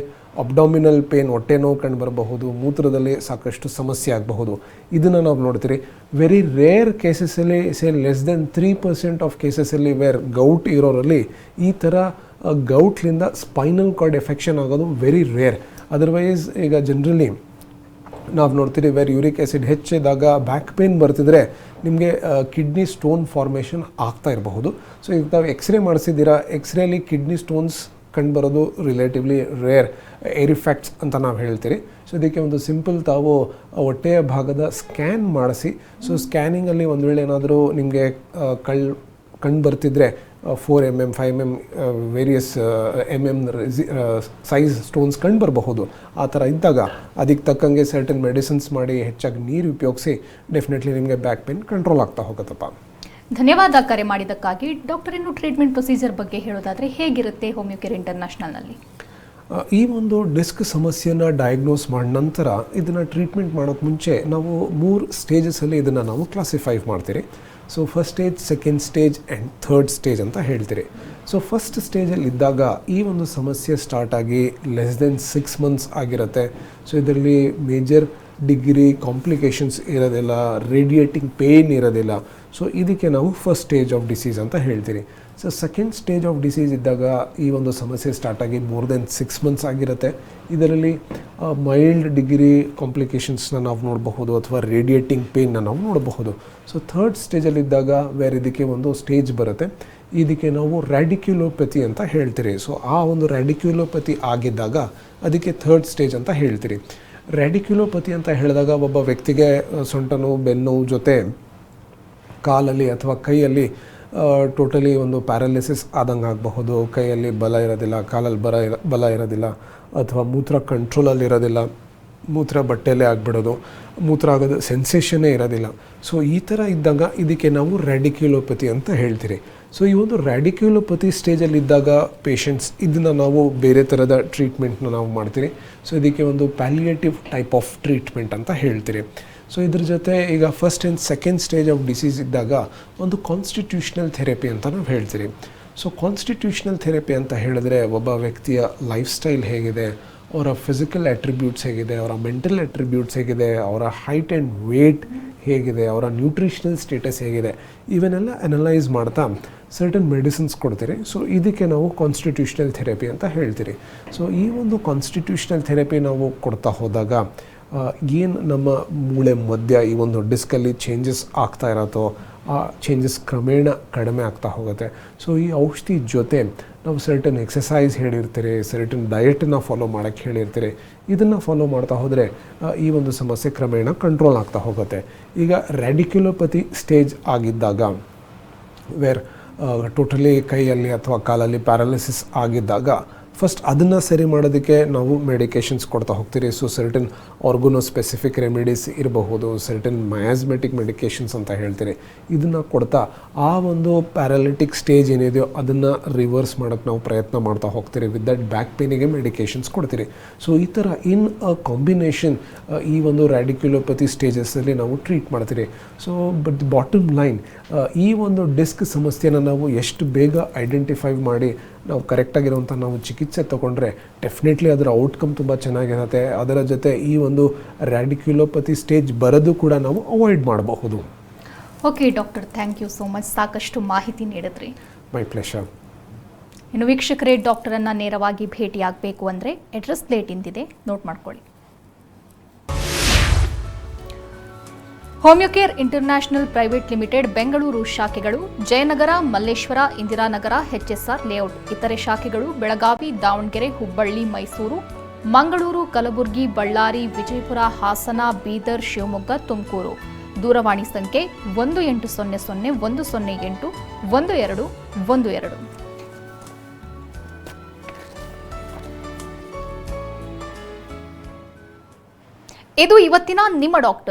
Speaker 2: ಅಬ್ಡಾಮಿನಲ್ ಪೇನ್, ಹೊಟ್ಟೆ ನೋವು ಕಂಡು ಬರಬಹುದು. ಮೂತ್ರದಲ್ಲಿ ಸಾಕಷ್ಟು ಸಮಸ್ಯೆ ಆಗಬಹುದು. ಇದನ್ನು ನಾವು ನೋಡ್ತೀರಿ. ವೆರಿ ರೇರ್ ಕೇಸಸಲ್ಲಿ ಲೆಸ್ ದೆನ್ 3% ಆಫ್ ಕೇಸಸಲ್ಲಿ ಗೌಟ್ ಇರೋರಲ್ಲಿ ಈ ಥರ ಗೌಟ್ಲಿಂದ ಸ್ಪೈನಲ್ ಕಾರ್ಡ್ ಎಫೆಕ್ಷನ್ ಆಗೋದು ವೆರಿ ರೇರ್. ಅದರ್ವೈಸ್ ಈಗ ಜನರಲಿ ನಾವು ನೋಡ್ತೀರಿ ಯೂರಿಕ್ ಆ್ಯಸಿಡ್ ಹೆಚ್ಚಿದಾಗ ಬ್ಯಾಕ್ ಪೇನ್ ಬರ್ತಿದ್ರೆ ನಿಮಗೆ ಕಿಡ್ನಿ ಸ್ಟೋನ್ ಫಾರ್ಮೇಷನ್ ಆಗ್ತಾ ಇರಬಹುದು. ಸೊ ಈಗ ತಾವು ಎಕ್ಸ್ರೇ ಮಾಡಿಸಿದ್ದೀರಾ, ಎಕ್ಸ್ರೇಲಿ ಕಿಡ್ನಿ ಸ್ಟೋನ್ಸ್ ಕಂಡುಬರೋದು ರಿಲೇಟಿವ್ಲಿ ರೇರ್, ಏರಿಫ್ಯಾಕ್ಟ್ಸ್ ಅಂತ ನಾವು ಹೇಳ್ತೀರಿ. ಸೊ ಇದಕ್ಕೆ ಒಂದು ಸಿಂಪಲ್ ತಾವು ಹೊಟ್ಟೆಯ ಭಾಗದ ಸ್ಕ್ಯಾನ್ ಮಾಡಿಸಿ, ಸೊ ಸ್ಕ್ಯಾನಿಂಗಲ್ಲಿ ಒಂದು ವೇಳೆ ಏನಾದರೂ ನಿಮಗೆ ಕಂಡು ಬರ್ತಿದ್ರೆ 4 mm 5 mm various size stones ಕಂಡು ಬರಬಹುದು. ಆ ಥರ ಇದ್ದಾಗ ಅದಕ್ಕೆ ತಕ್ಕಂಗೆ ಸರ್ಟನ್ ಮೆಡಿಸಿನ್ಸ್ ಮಾಡಿ ಹೆಚ್ಚಾಗಿ ನೀರು ಉಪಯೋಗಿಸಿ ಡೆಫಿನೆಟ್ಲಿ ನಿಮಗೆ ಬ್ಯಾಕ್ ಪೇನ್ ಕಂಟ್ರೋಲ್ ಆಗ್ತಾ ಹೋಗುತ್ತಪ್ಪ.
Speaker 1: ಧನ್ಯವಾದ ಕರೆ ಮಾಡಿದ್ದಕ್ಕಾಗಿ. ಡಾಕ್ಟರ್, ಇನ್ನು ಟ್ರೀಟ್ಮೆಂಟ್ ಪ್ರೊಸೀಜರ್ ಬಗ್ಗೆ ಹೇಳೋದಾದರೆ ಹೇಗಿರುತ್ತೆ ಹೋಮಿಯೋಕೇರ್ ಇಂಟರ್ನ್ಯಾಷನಲ್ನಲ್ಲಿ?
Speaker 2: ಈ ಒಂದು ಡಿಸ್ಕ್ ಸಮಸ್ಯೆಯನ್ನು ಡಯಾಗ್ನೋಸ್ ಮಾಡಿದ ನಂತರ ಇದನ್ನು ಟ್ರೀಟ್ಮೆಂಟ್ ಮಾಡೋಕ್ಕೆ ಮುಂಚೆ ನಾವು 3 ಸ್ಟೇಜಸಲ್ಲಿ ಇದನ್ನು ನಾವು ಕ್ಲಾಸಿಫೈ ಮಾಡ್ತೀರಿ. So first stage, second stage and third stage ಅಂತ ಹೇಳ್ತೀರಿ. ಸೊ ಫಸ್ಟ್ ಸ್ಟೇಜಲ್ಲಿ ಇದ್ದಾಗ ಈ ಒಂದು ಸಮಸ್ಯೆ ಸ್ಟಾರ್ಟ್ ಆಗಿ ಲೆಸ್ ದೆನ್ 6 months ಆಗಿರುತ್ತೆ. ಸೊ ಇದರಲ್ಲಿ ಮೇಜರ್ ಡಿಗ್ರಿ ಕಾಂಪ್ಲಿಕೇಶನ್ಸ್ ಇರೋದಿಲ್ಲ, ರೇಡಿಯೇಟಿಂಗ್ ಪೇಯ್ನ್ ಇರೋದಿಲ್ಲ. ಸೊ ಇದಕ್ಕೆ ನಾವು ಫಸ್ಟ್ ಸ್ಟೇಜ್ ಆಫ್ ಡಿಸೀಸ್ ಅಂತ ಹೇಳ್ತೀರಿ. So second stage of disease ಇದ್ದಾಗ ಈ ಒಂದು ಸಮಸ್ಯೆ ಸ್ಟಾರ್ಟ್ ಆಗಿ ಮೋರ್ ದೆನ್ 6 months ಆಗಿರುತ್ತೆ. ಇದರಲ್ಲಿ ಮೈಲ್ಡ್ ಡಿಗ್ರಿ ಕಾಂಪ್ಲಿಕೇಶನ್ಸ್ನ ನಾವು ನೋಡಬಹುದು ಅಥವಾ ರೇಡಿಯೇಟಿಂಗ್ ಪೇನ್ನ ನಾವು ನೋಡಬಹುದು. ಸೊ ಥರ್ಡ್ ಸ್ಟೇಜಲ್ಲಿದ್ದಾಗ ಇದಕ್ಕೆ ಒಂದು ಸ್ಟೇಜ್ ಬರುತ್ತೆ, ಇದಕ್ಕೆ ನಾವು ರ್ಯಾಡಿಕ್ಯುಲೋಪತಿ ಅಂತ ಹೇಳ್ತೀರಿ. ಸೊ ಆ ಒಂದು ರ್ಯಾಡಿಕ್ಯುಲೋಪತಿ ಆಗಿದ್ದಾಗ ಅದಕ್ಕೆ ಥರ್ಡ್ ಸ್ಟೇಜ್ ಅಂತ ಹೇಳ್ತೀರಿ. ರ್ಯಾಡಿಕ್ಯುಲೋಪತಿ ಅಂತ ಹೇಳಿದಾಗ ಒಬ್ಬ ವ್ಯಕ್ತಿಗೆ ಸೊಂಟ ನೋವು, ಬೆನ್ನು ನೋವು ಜೊತೆ ಕಾಲಲ್ಲಿ ಅಥವಾ ಕೈಯಲ್ಲಿ ಟೋಟಲಿ ಒಂದು ಪ್ಯಾರಾಲಿಸಿಸ್ ಆದಂಗೆ ಆಗಬಹುದು. ಕೈಯಲ್ಲಿ ಬಲ ಇರೋದಿಲ್ಲ, ಕಾಲಲ್ಲಿ ಬಲ ಇರೋದಿಲ್ಲ, ಅಥವಾ ಮೂತ್ರ ಕಂಟ್ರೋಲಲ್ಲಿ ಇರೋದಿಲ್ಲ, ಮೂತ್ರ ಬಟ್ಟೆಯಲ್ಲೇ ಆಗಿಬಿಡೋದು, ಮೂತ್ರ ಆಗೋದು ಸೆನ್ಸೇಷನ್ನೇ ಇರೋದಿಲ್ಲ. ಸೊ ಈ ಥರ ಇದ್ದಾಗ ಇದಕ್ಕೆ ನಾವು ರ್ಯಾಡಿಕ್ಯುಲೋಪತಿ ಅಂತ ಹೇಳ್ತೀರಿ. ಸೊ ಈ ಒಂದು ರ್ಯಾಡಿಕ್ಯುಲೋಪತಿ ಸ್ಟೇಜಲ್ಲಿದ್ದಾಗ ಪೇಷಂಟ್ಸ್ ಇದನ್ನು ನಾವು ಬೇರೆ ಥರದ ಟ್ರೀಟ್ಮೆಂಟ್ನ ನಾವು ಮಾಡ್ತೀರಿ. ಸೊ ಇದಕ್ಕೆ ಒಂದು ಪ್ಯಾಲಿಯೇಟಿವ್ ಟೈಪ್ ಆಫ್ ಟ್ರೀಟ್ಮೆಂಟ್ ಅಂತ ಹೇಳ್ತೀರಿ. ಸೊ ಇದ್ರ ಜೊತೆ ಈಗ first and second stage of disease ಇದ್ದಾಗ ಒಂದು ಕಾನ್ಸ್ಟಿಟ್ಯೂಷನಲ್ ಥೆರಪಿ ಅಂತ ನಾವು ಹೇಳ್ತೀರಿ. ಸೊ ಕಾನ್ಸ್ಟಿಟ್ಯೂಷನಲ್ ಥೆರಪಿ ಅಂತ ಹೇಳಿದ್ರೆ ಒಬ್ಬ ವ್ಯಕ್ತಿಯ ಲೈಫ್ ಸ್ಟೈಲ್ ಹೇಗಿದೆ, ಅವರ ಫಿಸಿಕಲ್ ಅಟ್ರಿಬ್ಯೂಟ್ಸ್ ಹೇಗಿದೆ, ಅವರ ಮೆಂಟಲ್ ಅಟ್ರಿಬ್ಯೂಟ್ಸ್ ಹೇಗಿದೆ, ಅವರ ಹೈಟ್ ಆ್ಯಂಡ್ ವೇಟ್ ಹೇಗಿದೆ, ಅವರ ನ್ಯೂಟ್ರಿಷನಲ್ ಸ್ಟೇಟಸ್ ಹೇಗಿದೆ, ಇವನ್ನೆಲ್ಲ ಅನಲೈಸ್ ಮಾಡ್ತಾ ಸರ್ಟನ್ ಮೆಡಿಸಿನ್ಸ್ ಕೊಡ್ತೀರಿ. ಸೊ ಇದಕ್ಕೆ ನಾವು ಕಾನ್ಸ್ಟಿಟ್ಯೂಷನಲ್ ಥೆರಪಿ ಅಂತ ಹೇಳ್ತೀರಿ. ಸೊ ಈ ಒಂದು ಕಾನ್ಸ್ಟಿಟ್ಯೂಷನಲ್ ಥೆರಪಿ ನಾವು ಕೊಡ್ತಾ ಹೋದಾಗ ಏನು ನಮ್ಮ ಮೂಳೆ ಮಧ್ಯ ಈ ಒಂದು ಡಿಸ್ಕಲ್ಲಿ ಚೇಂಜಸ್ ಆಗ್ತಾ ಇರತ್ತೋ ಆ ಚೇಂಜಸ್ ಕ್ರಮೇಣ ಕಡಿಮೆ ಆಗ್ತಾ ಹೋಗುತ್ತೆ. ಸೊ ಈ ಔಷಧಿ ಜೊತೆ ನಾವು ಸರ್ಟನ್ ಎಕ್ಸಸೈಸ್ ಹೇಳಿರ್ತೀರಿ, ಸರ್ಟನ್ ಡಯಟನ್ನು ಫಾಲೋ ಮಾಡೋಕ್ಕೆ ಹೇಳಿರ್ತೀರಿ. ಇದನ್ನು ಫಾಲೋ ಮಾಡ್ತಾ ಹೋದರೆ ಈ ಒಂದು ಸಮಸ್ಯೆ ಕ್ರಮೇಣ ಕಂಟ್ರೋಲ್ ಆಗ್ತಾ ಹೋಗುತ್ತೆ. ಈಗ ರ್ಯಾಡಿಕ್ಯುಲೋಪತಿ ಸ್ಟೇಜ್ ಆಗಿದ್ದಾಗ ಟೋಟಲಿ ಕೈಯಲ್ಲಿ ಅಥವಾ ಕಾಲಲ್ಲಿ ಪ್ಯಾರಾಲಿಸಿಸ್ ಆಗಿದ್ದಾಗ ಫಸ್ಟ್ ಅದನ್ನು ಸರಿ ಮಾಡೋದಕ್ಕೆ ನಾವು ಮೆಡಿಕೇಷನ್ಸ್ ಕೊಡ್ತಾ ಹೋಗ್ತೀರಿ. So certain organo specific remedies ಇರಬಹುದು, ಸರ್ಟನ್ ಮಯಾಸ್ಮೆಟಿಕ್ ಮೆಡಿಕೇಷನ್ಸ್ ಅಂತ ಹೇಳ್ತೀರಿ. ಇದನ್ನು ಕೊಡ್ತಾ ಆ ಒಂದು ಪ್ಯಾರಾಲಿಟಿಕ್ ಸ್ಟೇಜ್ ಏನಿದೆಯೋ ಅದನ್ನು ರಿವರ್ಸ್ ಮಾಡೋಕ್ಕೆ ನಾವು ಪ್ರಯತ್ನ ಮಾಡ್ತಾ ಹೋಗ್ತೀರಿ. ವಿತ್ ದಟ್ ಬ್ಯಾಕ್ ಪೇನಿಗೆ ಮೆಡಿಕೇಷನ್ಸ್ ಕೊಡ್ತೀರಿ. ಸೊ ಈ ಥರ ಇನ್ ಅ ಕಾಂಬಿನೇಷನ್ ಈ ಒಂದು ರ್ಯಾಡಿಕ್ಯುಲೋಪತಿ ಸ್ಟೇಜಸ್ಸಲ್ಲಿ ನಾವು ಟ್ರೀಟ್ ಮಾಡ್ತೀರಿ. So but the bottom line, ಈ ಒಂದು ಡಿಸ್ಕ್ ಸಮಸ್ಯೆನ ನಾವು ಎಷ್ಟು ಬೇಗ ಐಡೆಂಟಿಫೈ ಮಾಡಿ ನಾವು ಕರೆಕ್ಟಾಗಿರುವಂಥ ನಾವು ಚಿಕಿತ್ಸೆ ತೊಗೊಂಡ್ರೆ ಡೆಫಿನೆಟ್ಲಿ ಅದರ ಔಟ್ಕಮ್ ತುಂಬ ಚೆನ್ನಾಗಿರುತ್ತೆ. ಅದರ ಜೊತೆ ಈ ಒಂದು ರ್ಯಾಡಿಕ್ಯುಲೋಪತಿ ಸ್ಟೇಜ್ ಬರೋದು ಕೂಡ ನಾವು ಅವಾಯ್ಡ್ ಮಾಡಬಹುದು.
Speaker 1: Okay doctor, thank you so much. ಸಾಕಷ್ಟು ಮಾಹಿತಿ ನೀಡಿದ್ರಿ.
Speaker 2: My pleasure.
Speaker 1: ಇನ್ನು ವೀಕ್ಷಕರೇ, ಡಾಕ್ಟರನ್ನು ನೇರವಾಗಿ ಭೇಟಿಯಾಗಬೇಕು ಅಂದರೆ ಅಡ್ರೆಸ್ ಪ್ಲೇಟ್ ಇಂದಿದೆ, ನೋಟ್ ಮಾಡ್ಕೊಳ್ಳಿ. Homeocare international private limited Bengaluru ಶಾಖೆಗಳು ಜಯನಗರ, ಮಲ್ಲೇಶ್ವರ, ಇಂದಿರಾನಗರ, HSR ಲೇಔಟ್. ಇತರೆ ಶಾಖೆಗಳು ಬೆಳಗಾವಿ, ದಾವಣಗೆರೆ, ಹುಬ್ಬಳ್ಳಿ, ಮೈಸೂರು, ಮಂಗಳೂರು, ಕಲಬುರಗಿ, ಬಳ್ಳಾರಿ, ವಿಜಯಪುರ, ಹಾಸನ, ಬೀದರ್, ಶಿವಮೊಗ್ಗ, ತುಮಕೂರು. ದೂರವಾಣಿ ಸಂಖ್ಯೆ 1800 108 1212. ಇದು ಇವತ್ತಿನ ನಿಮ್ಮ ಡಾಕ್ಟರ್.